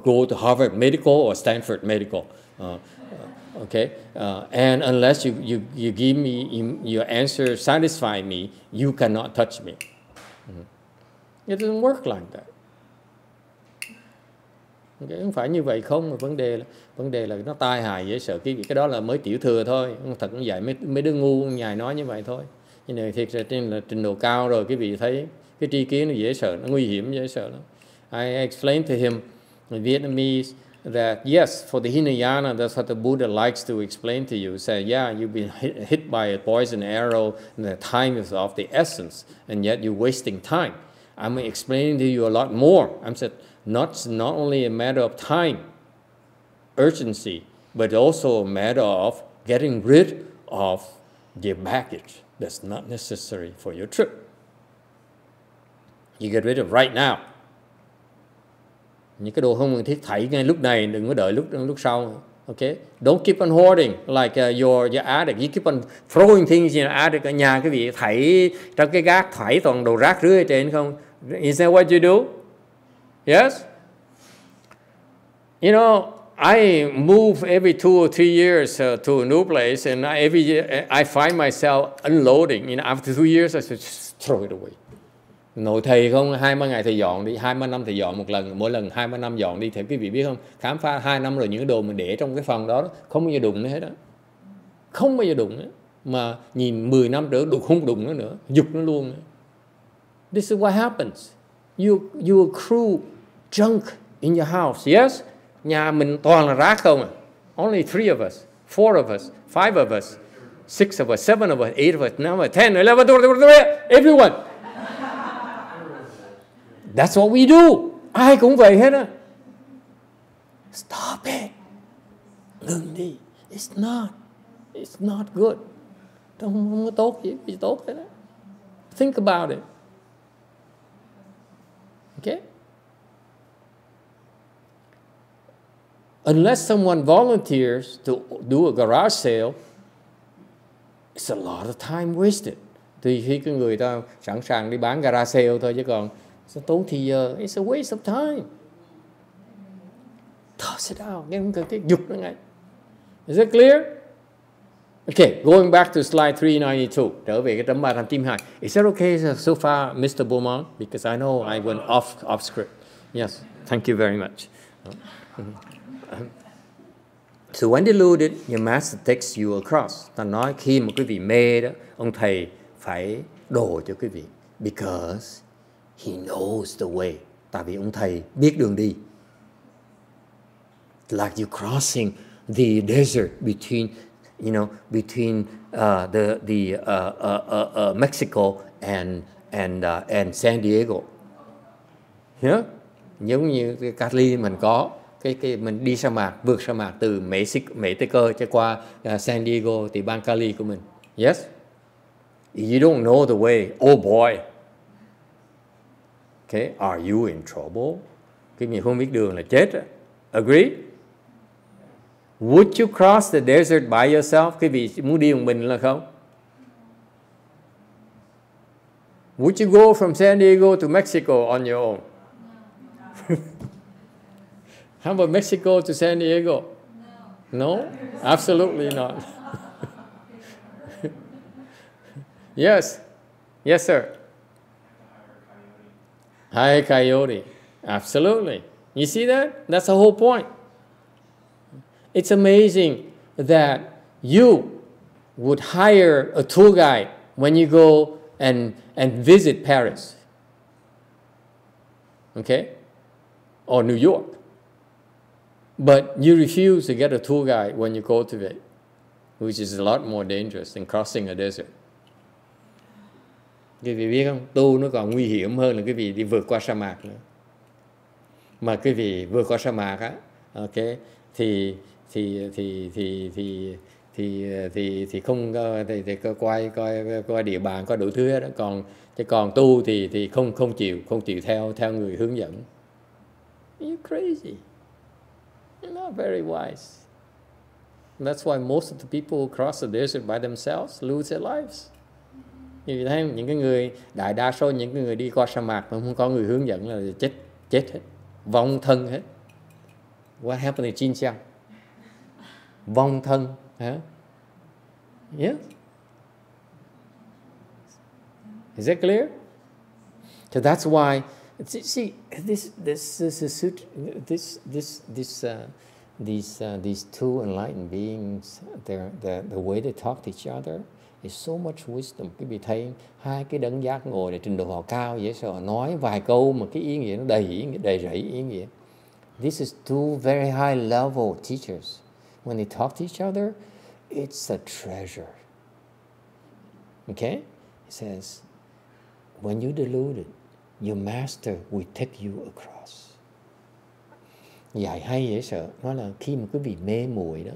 go to Harvard Medical or Stanford Medical?" Okay, and unless you give me your answer satisfy me, you cannot touch me. It doesn't work like that. Okay, không phải như vậy không, mà vấn đề là nó tai hại dễ sợ. Cái đó là mới tiểu thừa thôi, thật nó dạy mấy đứa ngu nhài nói như vậy thôi. Nhưng này thiệt ra trên là trình độ cao rồi, quý vị thấy cái tri kiến nó dễ sợ, nó nguy hiểm dễ sợ lắm. I explained to him in Vietnamese that yes, for the Hinayana, that's what the Buddha likes to explain to you. Say, yeah, you've been hit by a poison arrow, and the time is of the essence, and yet you're wasting time. I'm explaining to you a lot more. I'm said not only a matter of time, urgency, but also a matter of getting rid of the baggage that's not necessary for your trip. You get rid of right now. Những cái đồ không cần thiết thảy ngay lúc này, đừng có đợi lúc sau. Okay, don't keep on hoarding like your attic. You keep on throwing things in your attic. Ở nhà cái vị thảy trong cái gác thảy toàn đồ rác rưới ở trên không? Is that what you do? Yes. I move every 2 or 3 years to a new place, and every year I find myself unloading. After 2 years, I said, just throw it away. Nội thầy không, 20 ngày thầy dọn đi, 20 năm thầy dọn một lần, mỗi lần 20 năm dọn đi. Thì quý vị biết không, khám phá 2 năm rồi những đồ mình để trong cái phòng đó không bao giờ đụng nữa hết đó. Không bao giờ đụng nữa. Mà nhìn 10 năm nữa không đụng nó nữa, giục nó luôn nữa. This is what happens. You accrue junk in your house, yes? Nhà mình toàn là rác không à? Only 3 of us, 4 of us, 5 of us, 6 of us, 7 of us, 8 of us, 9 of us, 10, 11, 12, everyone. That's what we do. Ai cũng vậy hết á. Stop it. Ngừng đi. It's not good. Không có tốt gì tốt hết á. Think about it. Okay? Unless someone volunteers to do a garage sale, it's a lot of time wasted. Thì khi cái người ta sẵn sàng đi bán garage sale thôi, chứ còn sẽ tốn thì giờ. It's a waste of time. Toss it out. Nghe không cần cái dục nó ngay. Is it clear? Okay, going back to slide 392. Trở về cái tấm 392. Is that okay so far, Mr. Beaumont? Because I know I went off script. Yes, thank you very much. So when deluded, your master takes you across. Ta nói khi mà quý vị mê đó, ông thầy phải đổ cho quý vị. Because he knows the way. Tại vì ông thầy biết đường đi. Like you crossing the desert between Mexico and San Diego. Yeah? Giống như cái Cali mình có cái mình đi sa mạc, vượt sa mạc từ Mexico cho qua San Diego thì bang Cali của mình. Yes? You don't know the way. Oh boy. Okay, are you in trouble? Cái người không biết đường là chết. Agree? Would you cross the desert by yourself? Quý vị muốn đi một mình là không? Would you go from San Diego to Mexico on your own? How about Mexico to San Diego? No? Absolutely not. Yes. Yes, sir. Hire a coyote. Absolutely. You see that? That's the whole point. It's amazing that you would hire a tour guide when you go and visit Paris. Okay? Or New York. But you refuse to get a tour guide when you cultivate, which is a lot more dangerous than crossing a desert. Quý vị biết không? Tu nó còn nguy hiểm hơn là quý vị đi vượt qua sa mạc nữa. Mà quý vị vượt qua sa mạc á, okay, thì không thì coi địa bàn, coi đủ thứ hết đó. Còn tu thì không chịu theo người hướng dẫn. You're crazy. You're not very wise. That's why most of the people who cross the desert by themselves lose their lives. Như thấy những cái người, đại đa số những cái người đi qua sa mạc mà không có người hướng dẫn là chết hết, vong thân hết. What happened in Xinjiang? Vong thân, hả? Yes. Is that clear? So that's why. See, these two enlightened beings, the way they talk to each other is so much wisdom. Quý vị thấy hai cái đấng giác ngộ để trình độ họ cao dễ sợ, nói vài câu mà cái ý nghĩa nó đầy rẫy ý nghĩa. This is two very high level teachers. When they talk to each other, it's a treasure. Okay? It says, when you deluded, your master will take you across. Dạy hay dễ sợ. Nói là khi mà quý vị mê muội đó,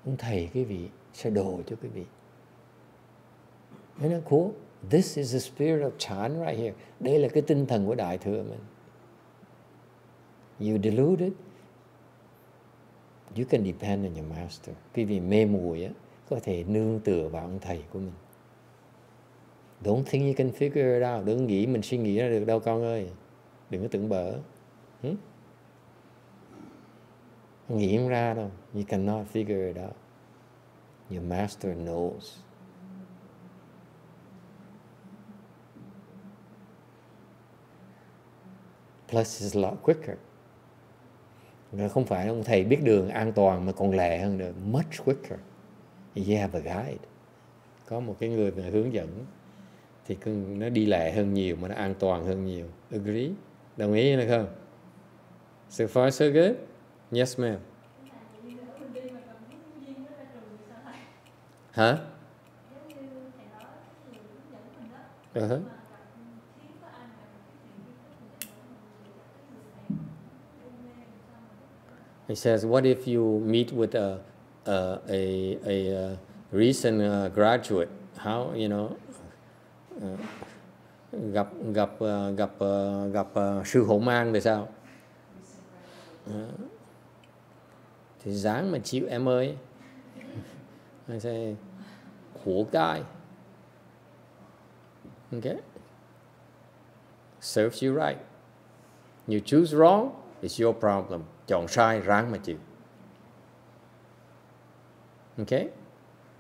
ông thầy quý vị sẽ đồ cho quý vị. Isn't that cool? This is the spirit of Chan right here. Đây là cái tinh thần của Đại Thừa mình. You deluded, you can depend on your master. Quý vị mê muội á, có thể nương tựa vào ông thầy của mình. Don't think you can figure it out. Đừng nghĩ mình suy nghĩ ra được đâu con ơi. Đừng có tưởng bở. Nghĩ không ra đâu. You cannot figure it out. Your master knows. Plus it's a lot quicker. Không phải ông thầy biết đường an toàn mà còn lẹ hơn được. Much quicker. You have a guide. Có một cái người mà hướng dẫn thì nó đi lẹ hơn nhiều mà nó an toàn hơn nhiều. Agree? Đồng ý hay không? So far so good? Yes ma'am. Hả? Uh-huh. It says, what if you meet with a recent graduate? How, you know, gặp sư hổ mang thì sao? Thì dáng mà chịu em ơi. I say, khổ cái. Okay? Serves you right. You choose wrong, it's your problem. Chọn sai, ráng mà chịu. Okay?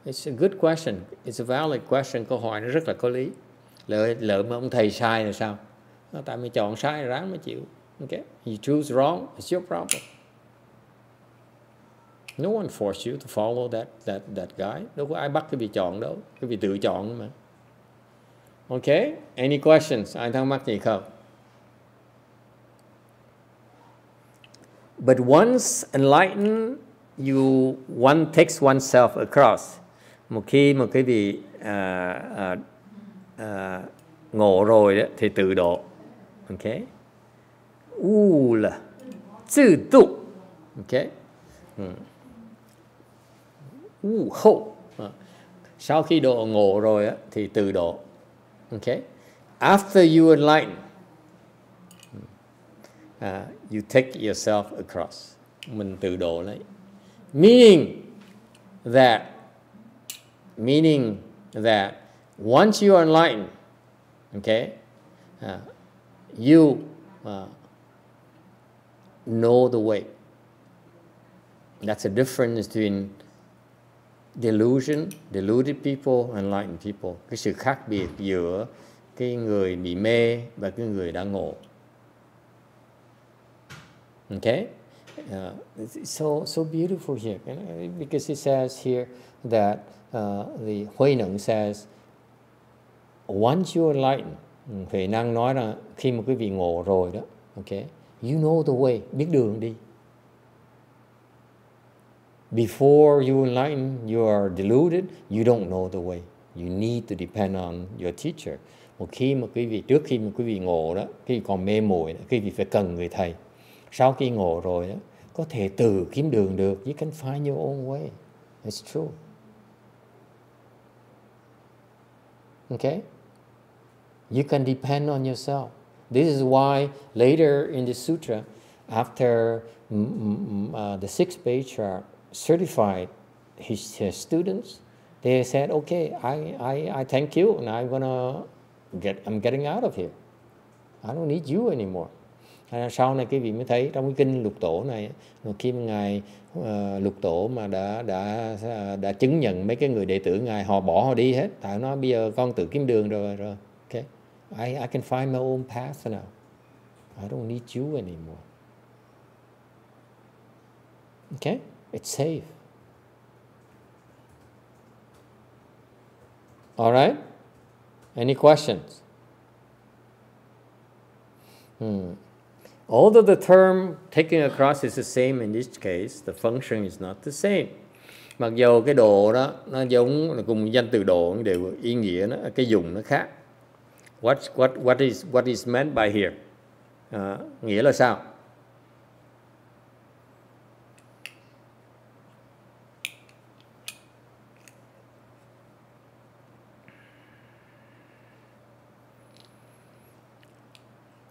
It's a good question. It's a valid question. Câu hỏi nó rất là có lý. Lỡ mà ông thầy sai là sao? Tại mày chọn sai, ráng mà chịu. Okay? You choose wrong, it's your problem. No one forced you to follow that guy. Đâu có ai bắt cái vị chọn đâu. Cái vị tự chọn mà. Okay? Any questions? Ai thắc mắc gì không? But once enlightened, one takes oneself across. Một khi một cái vị ngộ rồi đó, thì tự độ. Okay? Là tự tụ. Okay? Hậu. Sau khi độ ngộ rồi á, thì tự độ. Okay? After you enlighten, you take yourself across. Mình tự độ lấy. Meaning that once you are enlightened, okay, you know the way. That's a difference between delusion, deluded people, and enlightened people. Cái sự khác biệt giữa cái người bị mê và cái người đã ngộ. Okay? It's so beautiful here. Because it says here that the Huì Néng says, once you are enlightened, Huì Néng nói là khi mà quý vị ngộ rồi đó, okay, you know the way, biết đường đi. Before you enlighten, you are deluded, you don't know the way. You need to depend on your teacher. Trước khi mà quý vị ngộ đó, khi còn mê muội đó, quý vị phải cần người thầy. Sau khi ngộ rồi đó, có thể tự kiếm đường được. You can find your own way. It's true. Okay? You can depend on yourself. This is why later in the sutra, after the sixth patriarch certified his students, they said, okay, I thank you, and I'm getting out of here. I don't need you anymore. Sau này quý vị mới thấy trong cái kinh lục tổ này, khi Ngài lục tổ mà đã chứng nhận mấy cái người đệ tử Ngài, họ bỏ họ đi hết. Tại nó bây giờ con tự kiếm đường rồi. Okay? I can find my own path now. I don't need you anymore. Okay? It's safe. All right? Any questions? Although the term taking across is the same in this case, the function is not the same. Mặc dù cái độ đó nó giống là cùng danh từ độ đều ý nghĩa nó cái dùng nó khác. What is meant by here? Nghĩa là sao?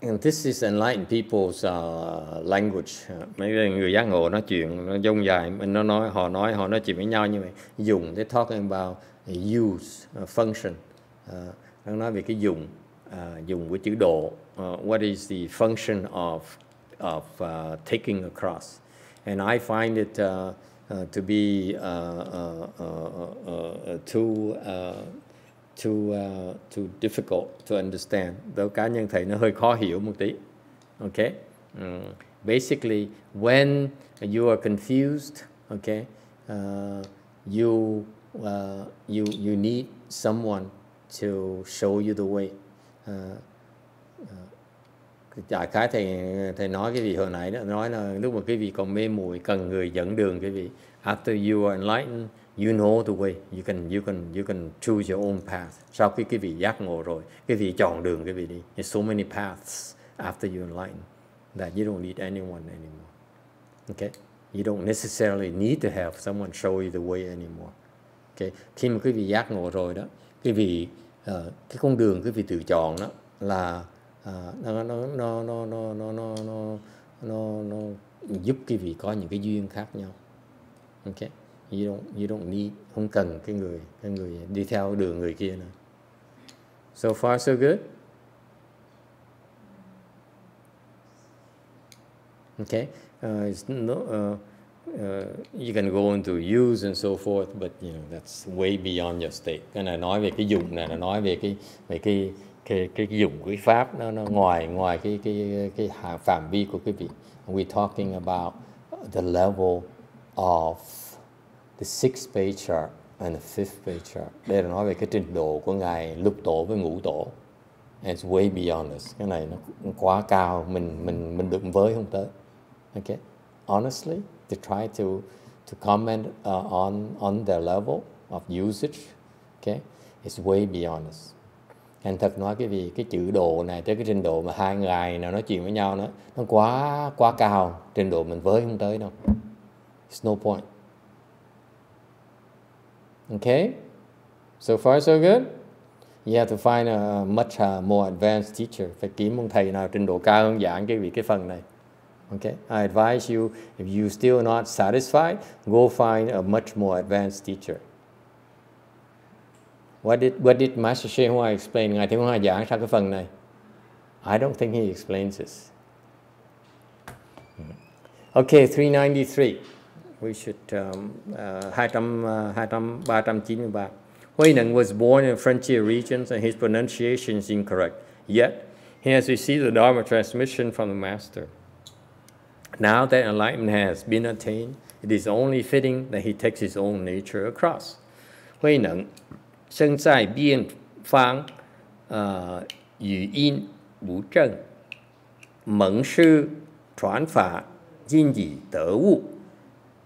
And this is enlightened people's language. Mấy người giác ngộ nói chuyện nó dông dài, họ nói chuyện với nhau như vậy. Dùng, they're talking about use, function. Nó nói về cái dùng của chữ độ. What is the function of taking across? And I find it to be too difficult to understand. Đâu cá nhân thầy nó hơi khó hiểu một tí. Okay? Basically, when you are confused, okay, you need someone to show you the way. Đại khái thầy nói cái gì hồi nãy đó, nói là lúc mà quý vị còn mê muội cần người dẫn đường quý vị. After you are enlightened, you know the way. You can choose your own path. Sau khi quý vị giác ngộ rồi, quý vị chọn đường quý vị đi. There's so many paths after you enlighten that you don't need anyone anymore. Okay? You don't necessarily need to have someone show you the way anymore. Okay? Khi mà quý vị giác ngộ rồi đó, quý vị cái con đường quý vị tự chọn đó là nó giúp quý vị có những cái duyên khác nhau. Okay? You don't need, không cần cái người đi theo đường người kia nữa. So far so good. Okay, you can go into use and so forth, but you know that's way beyond your state. Cái này nói về cái dụng này, là nói về cái dụng cái pháp nó ngoài cái phạm vi của quý vị. We're talking about the level of the sixth patriarch and the fifth patriarch. Đây là nói về cái trình độ của ngài lục tổ với ngũ tổ. And it's way beyond us. Cái này nó quá cao, mình đụng với không tới. Okay, honestly, to try to comment on their level of usage, okay, it's way beyond us. Thành thật nói cái gì, cái chữ độ này tới cái trình độ mà hai người nào nói chuyện với nhau nữa, nó quá cao, trình độ mình với không tới đâu. It's no point. Okay, so far so good. You have to find a much more advanced teacher. Phải kiếm một thầy nào trình độ cao hơn giảng cái phần này. Okay, I advise you, if you still not satisfied, go find a much more advanced teacher. What did Master HuiNeng explain? Ngài Thiên Hoa giảng sang cái phần này. I don't think he explains this. Okay, 393. We should 393. HuiNeng was born in frontier regions and his pronunciation is incorrect. Yet, he has received the Dharma transmission from the Master. Now that enlightenment has been attained, it is only fitting that he takes his own nature across. HuiNeng 生在边方，语音无证，蒙师传法，因以得悟，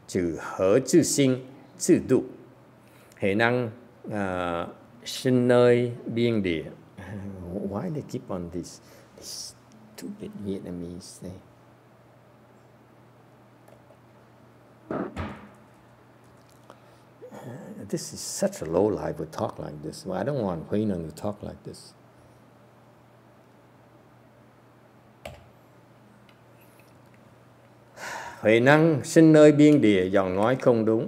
只合自心自度。hệ năng sinh nơi biên địa. Why they keep on this stupid Vietnamese thing? This is such a low life to talk like this. Well, I don't want HuiNeng to talk like this. Huệ năng sinh nơi biên địa, giọng nói không đúng.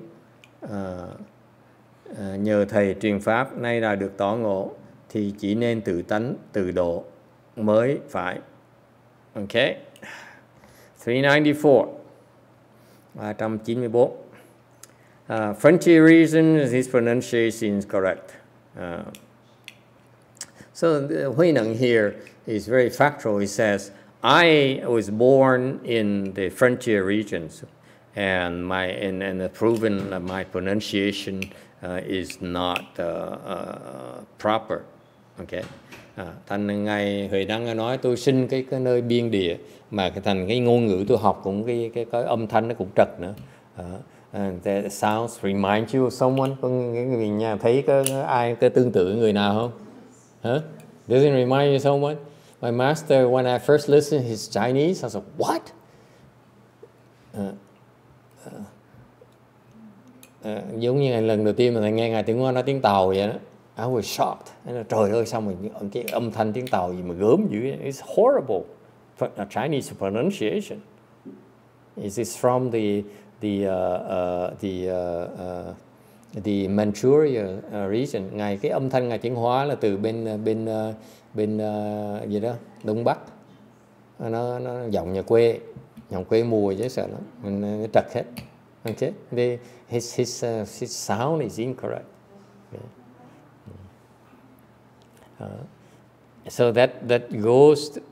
Nhờ thầy truyền pháp nay là được tỏ ngộ, thì chỉ nên tự tánh tự độ mới phải. Okay. 394. 394. Frontier reason, his pronunciation is correct. So HuiNeng here is very factual. He says, I was born in the frontier regions, and proven that my pronunciation is not proper. Okay. Thành ngày HuiNeng nói tôi sinh cái nơi biên địa, mà thành cái ngôn ngữ tôi học cũng cái âm thanh nó cũng trật nữa. And that sounds remind you of someone. Có người nhà thấy có ai có tương tự người nào không? Huh? Does it remind you of someone? My master, when I first listened to his Chinese, I was like, what? Giống như lần đầu tiên mà nghe ngài Tiếng Hoa nói tiếng Tàu vậy đó. I was shocked. Trời ơi, sao mà cái âm thanh tiếng Tàu gì mà gớm dữ vậy? It's horrible. Chinese pronunciation. Is this from the Manchuria region? Ngài cái âm thanh ngài chuyển hóa là từ bên gì đó Đông Bắc, nó giọng nhà quê. Giọng quê mùa chứ sợ lắm, mình trật hết. Okay, his sound is incorrect. So that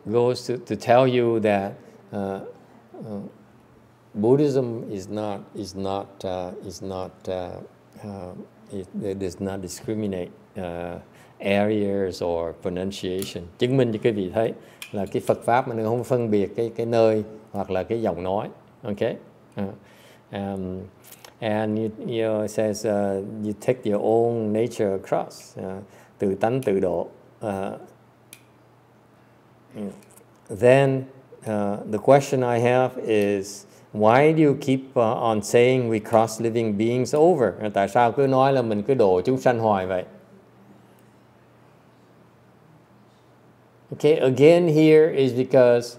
goes to tell you that Buddhism it does not discriminate areas or pronunciation. Chứng minh cho quý vị thấy là cái Phật pháp mà nó không phân biệt cái nơi hoặc là cái giọng nói. Okay. And it says you take your own nature across, tự tánh tự độ. Then the question I have is, why do you keep on saying we cross living beings over? Tại sao cứ nói là mình cứ độ chúng sanh hoài vậy? Okay, again here is because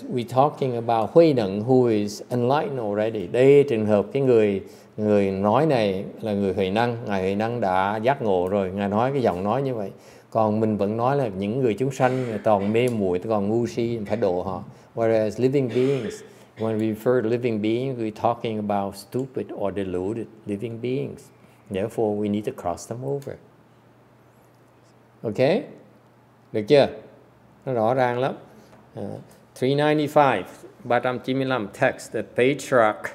we're talking about Huì Néng who is enlightened already. Đây trường hợp cái người nói này là người Huì Néng, ngài Huì Néng đã giác ngộ rồi, ngài nói cái giọng nói như vậy. Còn mình vẫn nói là những người chúng sanh toàn mê muội, toàn ngu si, phải độ họ. Whereas living beings, when we refer to living beings, we're talking about stupid or deluded living beings. Therefore, we need to cross them over. Okay? Được chưa? Nó rõ ràng lắm. 395, 395 text, the Patriarch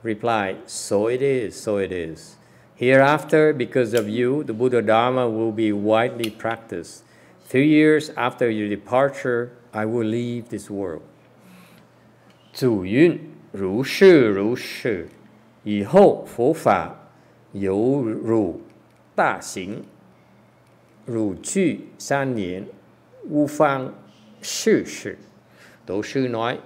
replied, so it is, so it is. Hereafter, because of you, the Buddha Dharma will be widely practiced. 3 years after your departure, I will leave this world. 主云如是如是，以后佛法犹如大行，汝居3年，无方世事. Tổ sư nói,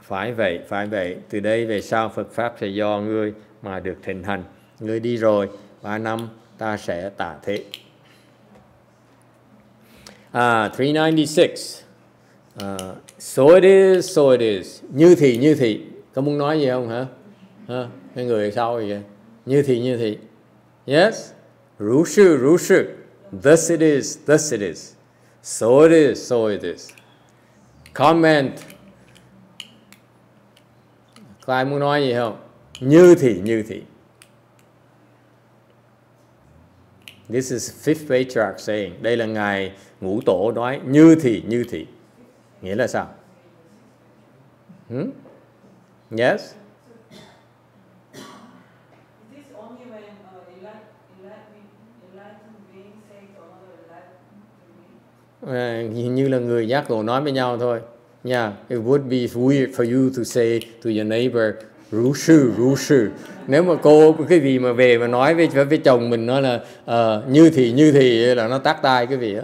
phải vậy, từ đây về sau Phật Pháp sẽ do ngươi mà được thịnh hành. Ngươi đi rồi, 3 năm ta sẽ tạ thế. 396. So it is, so it is. Như thị. Có muốn nói gì không hả? Cái người sau gì vậy? Như thị. Yes. Rú sư. Thus it is, thus it is. So it is, so it is. Comment. Có ai muốn nói gì không? Như thị. This is fifth patriarch saying. Đây là ngài ngũ tổ nói như thị. Nghĩa là sao? Yes? Is this only when enlightened beings say to another enlightened being? Như là người giác ngộ nói với nhau thôi. Yeah, it would be weird for you to say to your neighbor, rú sư. Nếu mà cái gì mà về mà nói với chồng mình nói là như thị là nó tát tai cái gì đó.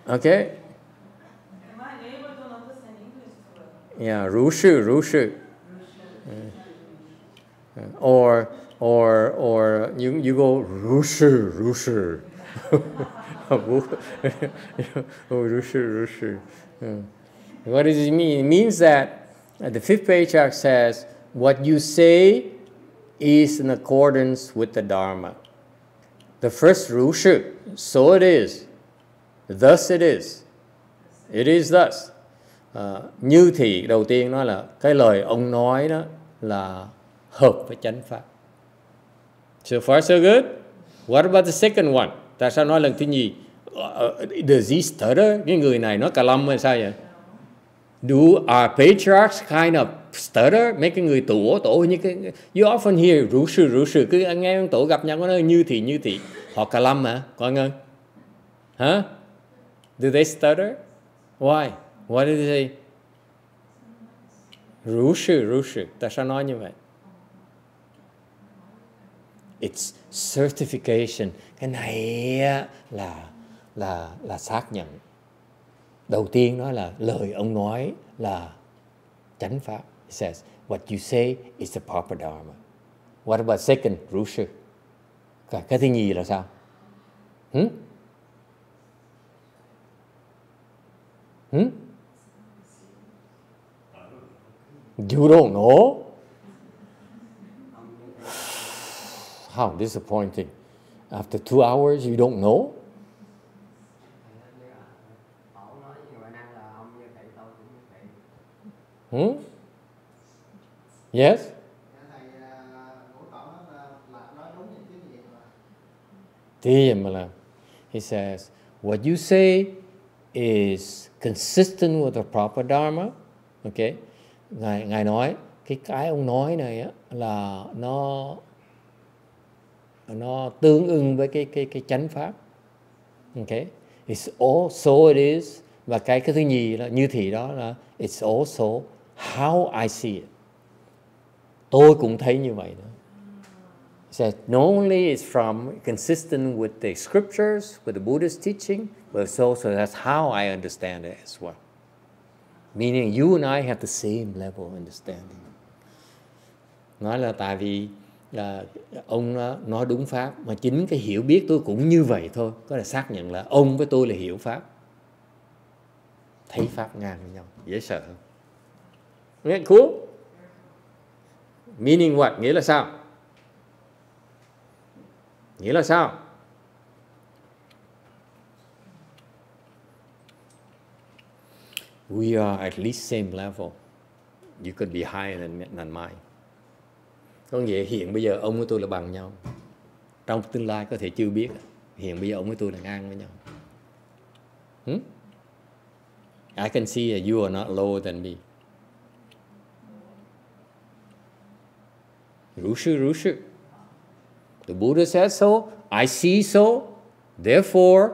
Okay? My neighbor don't understand English too well. Yeah, rú sư. Or you go rú sư. Rú sư. What does it mean? It means that the fifth patriarch says, what you say is in accordance with the Dharma. The first rú sư, so it is, thus it is thus. Như thị đầu tiên nói là cái lời ông nói đó là hợp với chánh pháp. So far so good. What about the second one? Tại sao nói lần thứ nhì? Does he stutter? Cái người này nói cà lâm hay sao vậy? Do our patriarchs kind of stutter? Mấy cái người tổ như cái you often hear rú sư cứ nghe ông tổ gặp nhau có nói như thị. Họ cà lâm hả? Con ơi. Hả? Do they stutter? Why? What did they say? Rú sư. Tại sao nói như vậy? It's certification. Cái này là xác nhận. Đầu tiên nói là lời ông nói là chánh pháp. It says, what you say is the proper dharma. What about second, rú sư? Cái thứ nhì là sao? You don't know? How disappointing. After 2 hours, you don't know? Yes. Thì mà làm. He says, what you say is consistent with the proper dharma. Okay. Ngài nói cái ông nói này á, là nó tương ưng với cái chánh pháp. Okay. It's also it is. Và cái thứ nhì là như thị đó là it's also how I see it. Tôi cũng thấy như vậy đó. It says not only it's from consistent with the scriptures, with the Buddhist teaching, but it's also that's how I understand it as well. Meaning you and I have the same level of understanding. Nói là tại vì là ông nói đúng pháp, mà chính cái hiểu biết tôi cũng như vậy thôi. Có là xác nhận là ông với tôi là hiểu pháp. Thấy pháp ngang với nhau. Dễ sợ không? Nghe cool? Meaning what? Nghĩa là sao? Nghĩa là sao? We are at least same level. You could be higher than mine. Có nghĩa hiện bây giờ ông với tôi là bằng nhau. Trong tương lai có thể chưa biết. Hiện bây giờ ông với tôi là ngang với nhau. I can see that you are not lower than me. Rushu. The Buddha said so. I see so. Therefore,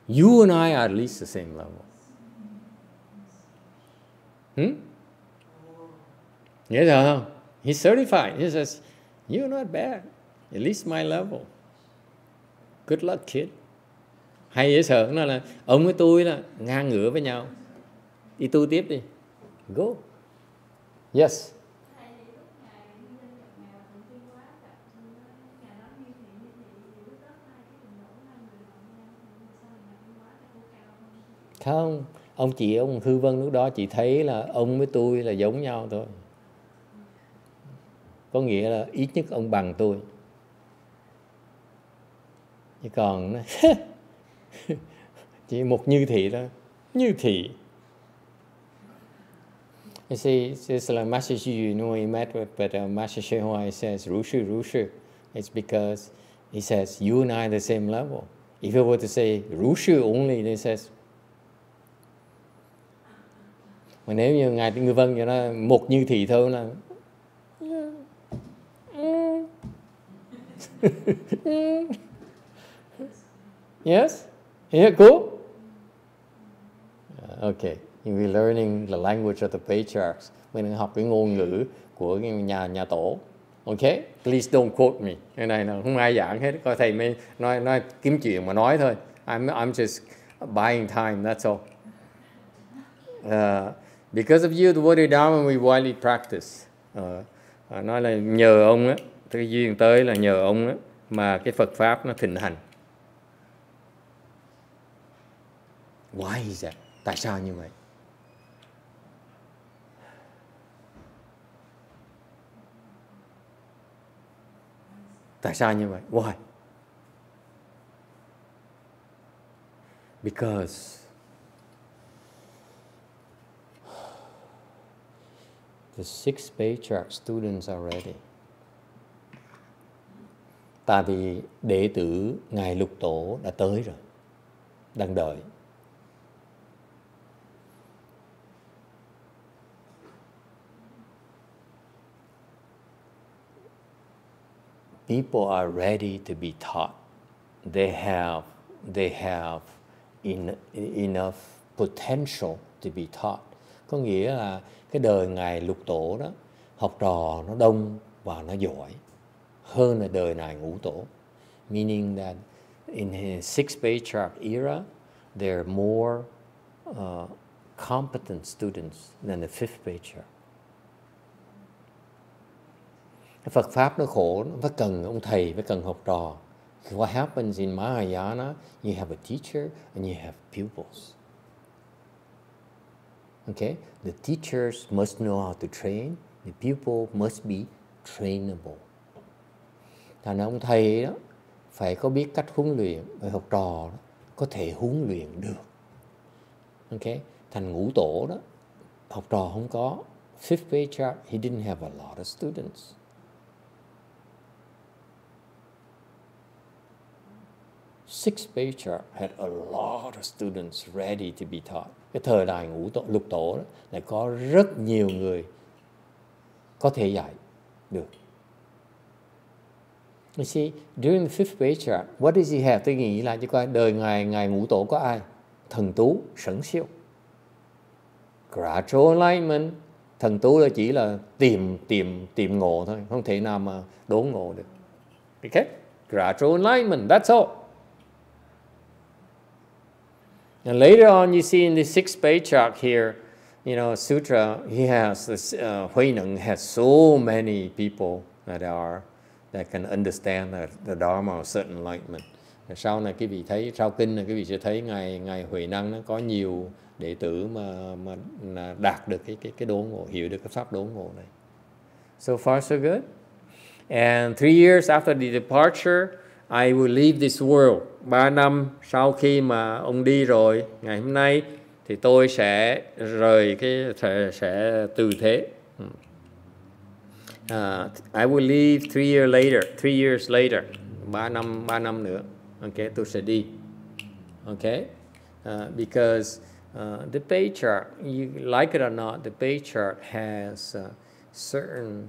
you and I are at least the same level. Nghĩa rồi không? He's certified. He says, you're not bad. At least my level. Good luck, kid. Hay dễ sợ. Nó là ông với tôi là ngang ngửa với nhau. Đi tu tiếp đi. Go. Yes. Không, ông Hư Vân lúc đó chỉ thấy là ông với tôi là giống nhau thôi. Có nghĩa là ít nhất ông bằng tôi. Chứ còn chỉ một như thị đó. Như thị. You see, it's like Master HuiNeng, he met with Master HuiNeng, he says, Rushu. It's because he says, you and I are the same level. If I were to say Rushu only, then he says, mà nếu như Ngài Ngư Vân cho nó một như thị thôi là yes? Yeah, cool? Okay. We're learning the language of the patriarchs. Mình đang học cái ngôn ngữ của cái nhà tổ. Okay? Please don't quote me. Cái này là không ai giảng hết. Coi thầy mới nói kiếm chuyện mà nói thôi. I'm just buying time, that's all. Because of you, the Bodhidharma we widely practice. Nói là nhờ ông á, cái duyên tới là nhờ ông á, mà cái Phật Pháp nó thịnh hành. Why is that? Tại sao như vậy? Tại sao như vậy? Why? Because the 6 patriarch students are ready. Tại vì đệ tử Ngài Lục Tổ đã tới rồi, đang đợi. People are ready to be taught. They have enough potential to be taught. Có nghĩa là cái đời Ngài Lục Tổ đó, học trò nó đông và nó giỏi hơn là đời Ngài Ngũ Tổ. Meaning that in his 6th patriarch era, there are more competent students than the 5th patriarch. Cái Phật Pháp nó khổ, nó phải cần ông thầy, phải cần học trò. What happens in Mahayana, you have a teacher and you have pupils. Okay? The teachers must know how to train, the pupil must be trainable. Thành ra ông thầy đó phải có biết cách huấn luyện, người học trò đó có thể huấn luyện được. Okay? Thành Ngũ Tổ đó học trò không có. Fifth Patriarch, he didn't have a lot of students. Sixth Patriarch had a lot of students ready to be taught. Cái thời đại lục tổ đó, là có rất nhiều người có thể dạy được. You see, during the fifth patriarch, what does he have? Tôi nghĩ lại cho coi, đời ngài ngũ tổ có ai? Thần tú, sẩn siêu. Gradual enlightenment, thần tú là chỉ là tìm ngộ thôi, không thể nào mà đốn ngộ được. Okay? Gradual enlightenment, that's all. And later on, you see in the sixth patriarch here, you know, sutra, he has this, HuiNeng has so many people that can understand the Dharma of certain enlightenment. Sau này quý vị thấy, sau kinh này quý vị sẽ thấy ngài Huì Năng nó có nhiều đệ tử mà đạt được cái đốn ngộ, hiểu được cái pháp đốn ngộ này. So far so good. And 3 years after the departure, I will leave this world. 3 năm sau khi mà ông đi rồi, ngày hôm nay thì tôi sẽ rời sẽ từ thế. I will leave 3 years later. 3 năm nữa. Okay, tôi sẽ đi. Okay? Because the patriarch, you like it or not, the patriarch has certain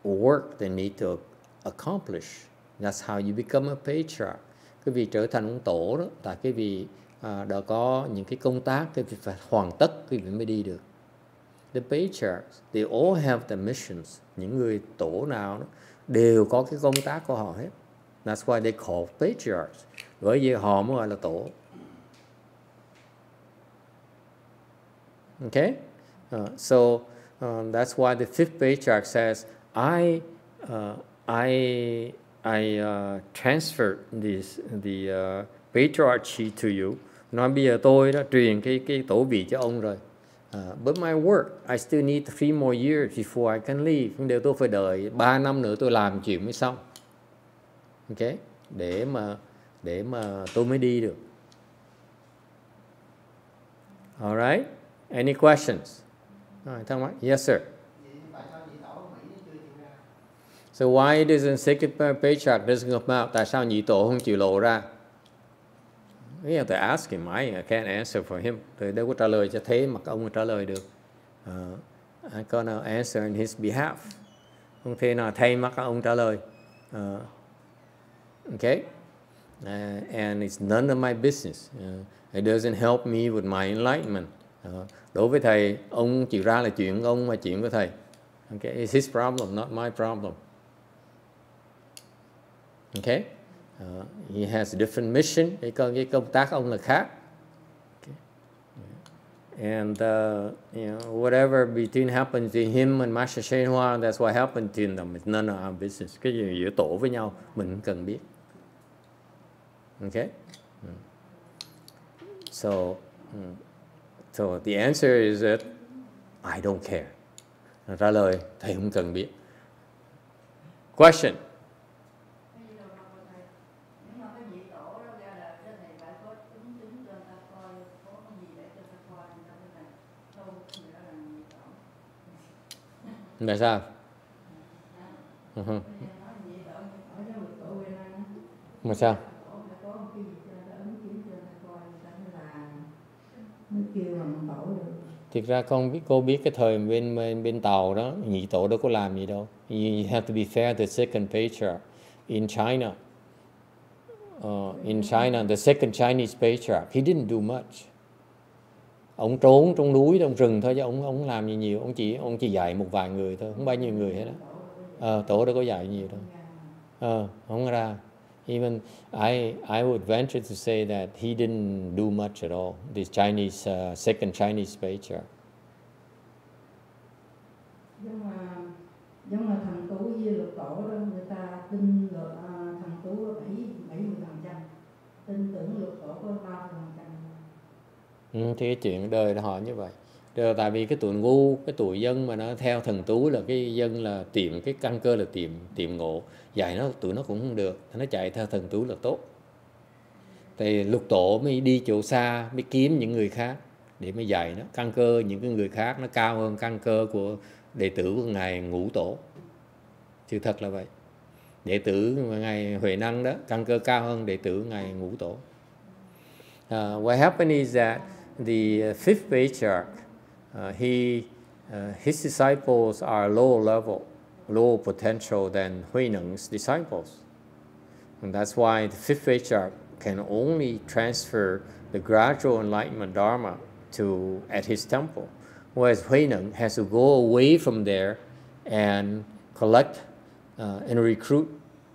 work they need to accomplish. That's how you become a patriarch. Cái vị trở thành ông tổ đó, tại cái vị đã có những cái công tác, cái vị phải hoàn tất cái vị mới đi được. The patriarchs, they all have the missions. Những người tổ nào đó đều có cái công tác của họ hết. That's why they call patriarchs. Bởi vì họ mới gọi là tổ. Okay? So that's why the fifth patriarch says, I transfer the patriarchy to you. Nói bây giờ tôi đã truyền cái tổ vị cho ông rồi. But my work, I still need 3 more years before I can leave. Nhưng điều tôi phải đợi 3 năm nữa tôi làm chuyện mới xong. Okay? Để mà tôi mới đi được. Alright? Any questions? Thắc mắc? Yes, sir. So why doesn't second patriarch doesn't come out? Tại sao nhị tổ không chịu lộ ra? You have to ask him. I can't answer for him. Tôi đâu có trả lời cho thế mà ông trả lời được. I'm gonna answer on his behalf. Không thể nào thay mắt ông trả lời. Okay? And it's none of my business. It doesn't help me with my enlightenment. Đối với thầy, ông chịu ra là chuyện của ông mà chuyện của thầy. Okay? It's his problem, not my problem. Okay? He has a different mission. Cái công tác ông là khác. Okay. And whatever between happens to him and Master HuiNeng, that's what happened to them. It's none of our business. Cái gì giữa tổ với nhau mình không cần biết. Okay? So the answer is that I don't care. Trả lời thầy không cần biết. Question. Tại sao? Mà sao? Thực ra cô biết cái thời bên Tàu đó, nhị tổ đâu có làm gì đâu. You have to be fair to the second patriarch. In China, the second Chinese patriarch, he didn't do much. Ông trốn trong núi, trong rừng thôi chứ ông làm gì nhiều. Ông chỉ dạy một vài người thôi, không bao nhiêu người hết đó. Tổ đâu có dạy nhiều đâu. Không ra. Even I would venture to say that he didn't do much at all. This Chinese second Chinese patriarch. Giống là thằng Tú với lục tổ đó, người ta tin thằng Tú 70%, tin tưởng lục tổ có 30%. Thì cái chuyện đời họ như vậy. Rồi tại vì cái tụi ngu, cái tụi dân mà nó theo thần Tú là cái dân là tìm cái căn cơ là tìm ngộ, dạy nó tụi nó cũng không được, nó chạy theo thần Tú là tốt. Thì lục tổ mới đi chỗ xa, mới kiếm những người khác để mới dạy nó. Căn cơ những cái người khác nó cao hơn căn cơ của đệ tử của ngài Ngũ Tổ. Sự thật là vậy. Đệ tử ngài Huệ Năng đó, căn cơ cao hơn đệ tử ngài Ngũ Tổ. What happened is that the fifth patriarch, his disciples are lower level, lower potential than HuiNeng's disciples. And that's why the fifth patriarch can only transfer the gradual enlightenment dharma at his temple, whereas HuiNeng has to go away from there and collect and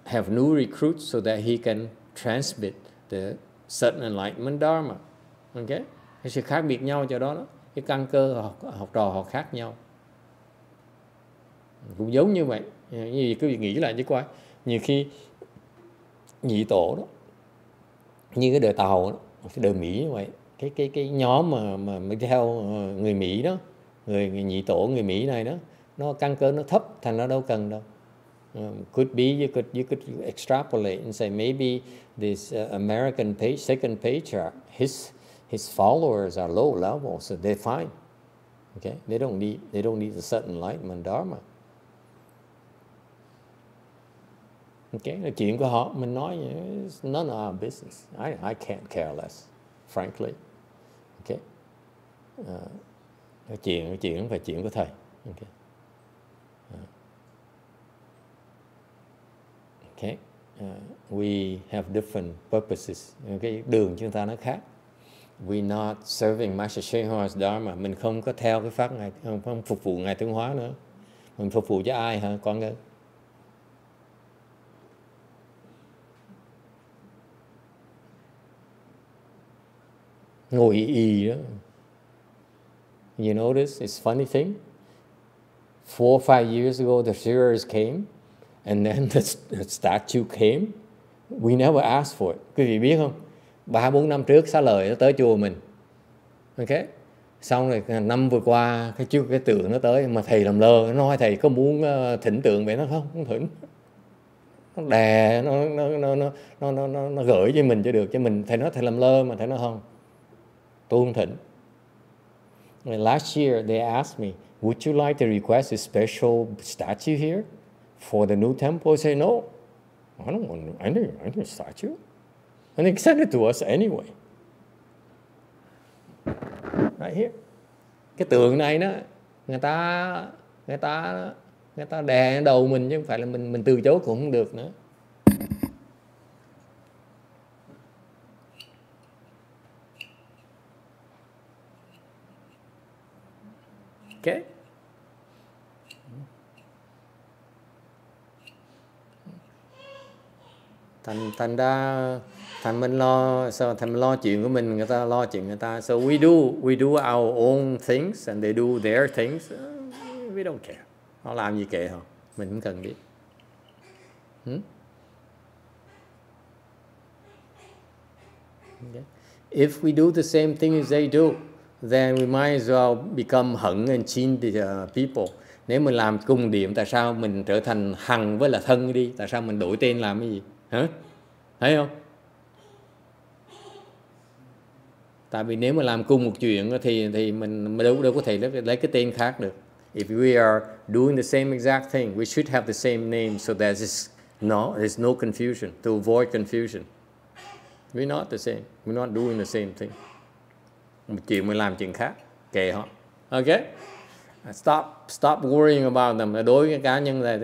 have new recruits so that he can transmit the sudden enlightenment dharma. Okay? Cái sự khác biệt nhau cho đó, cái căn cơ học trò họ khác nhau. Cũng giống như vậy, như quý vị nghĩ lại chứ coi, nhiều khi nhị tổ đó, như cái đời Tàu đó, cái đời Mỹ như vậy, cái nhóm mà mới theo người Mỹ đó, người nhị tổ người Mỹ này đó, nó căn cơ nó thấp, thành nó đâu cần đâu. Could be you could extrapolate and say maybe this American second patriarch, his followers are low level, so they're fine. Okay, they don't need the sudden enlightenment dharma. Okay, là chuyện của họ, mình nói it's none of our business. I can't care less, frankly. Okay, chuyện không phải chuyện của thầy. Okay. Okay. We have different purposes. Cái đường chúng ta nó khác. We not serving Master HuiNeng's dharma. Mình không có theo cái pháp ngài, không phục vụ ngài Tướng Hóa nữa. Mình phục vụ cho ai hả con ơi? Ngồi y đó. You notice it's funny thing. 4 or 5 years ago, the shearers came, and then the statue came. We never asked for it. Quý vị biết không? 3-4 năm trước xá lợi nó tới chùa mình. Okay. Xong rồi năm vừa qua cái tượng nó tới, mà thầy làm lơ, nó nói thầy có muốn thỉnh tượng vậy, nó không thỉnh. Nó đè, nó gửi cho mình cho được, cho mình thầy nói thầy làm lơ, mà thầy nói không. Tôi không thỉnh. Last year they asked me, would you like to request a special statue here for the new temple? I say no. I don't want any statue. And they sent it to us anyway. Right here. Cái tượng này đó, người ta đè đầu mình, chứ không phải là mình từ chối cũng không được nữa. Okay. Thành ra mình lo chuyện của mình, người ta lo chuyện người ta. So we do our own things and they do their things. We don't care. Họ làm gì kệ họ, mình không cần biết. Okay. If we do the same thing as they do, then we might as well become Hận and Chin the people. Nếu mình làm cùng điểm, tại sao mình trở thành Hằng với là Thân đi? Tại sao mình đổi tên làm cái gì? Hả? Thấy không? Tại vì nếu mà làm cùng một chuyện thì mình đâu có thể lấy cái tên khác được. If we are doing the same exact thing, we should have the same name so there's no confusion, to avoid confusion. We're not the same. We're not doing the same thing. Một chuyện mình làm chuyện khác, kệ họ. Okay? Stop worrying about them. Đối với cá nhân là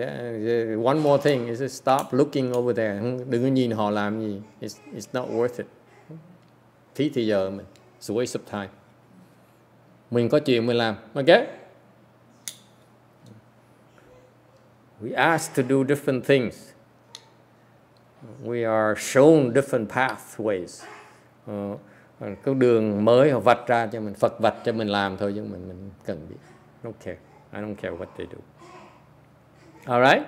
one more thing is stop looking over there. Đừng có nhìn họ làm gì. It's not worth it. Phí thời giờ mình. It's a waste of time. Mình có chuyện mình làm. Okay? We asked to do different things. We are shown different pathways. Cái đường mới họ vạch ra cho mình, Phật vạch cho mình làm thôi, chứ mình cần biết. I don't care what they do. All right?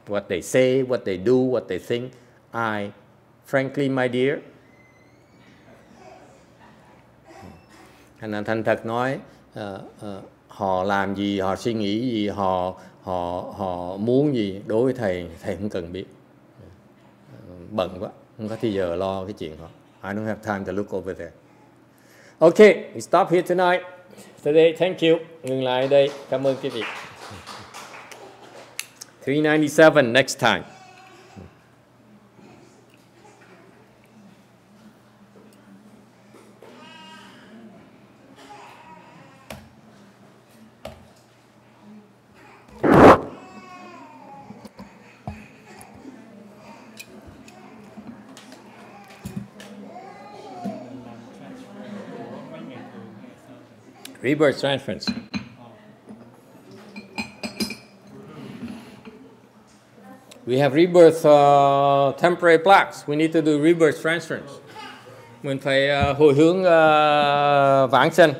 What they say, what they do, what they think. Frankly, my dear, thành thật nói, họ làm gì, họ suy nghĩ gì, họ muốn gì, đối với thầy không cần biết. Bận quá, không có thời giờ lo cái chuyện họ. I don't have time to look over there. Okay, we stop here tonight. Today, thank you. Ngừng lại đây. Cảm ơn quý vị. 397 next time. Rebirth transference. We have rebirth temporary plaques. We need to do rebirth transference. Mình phải hồi hướng vãng sanh.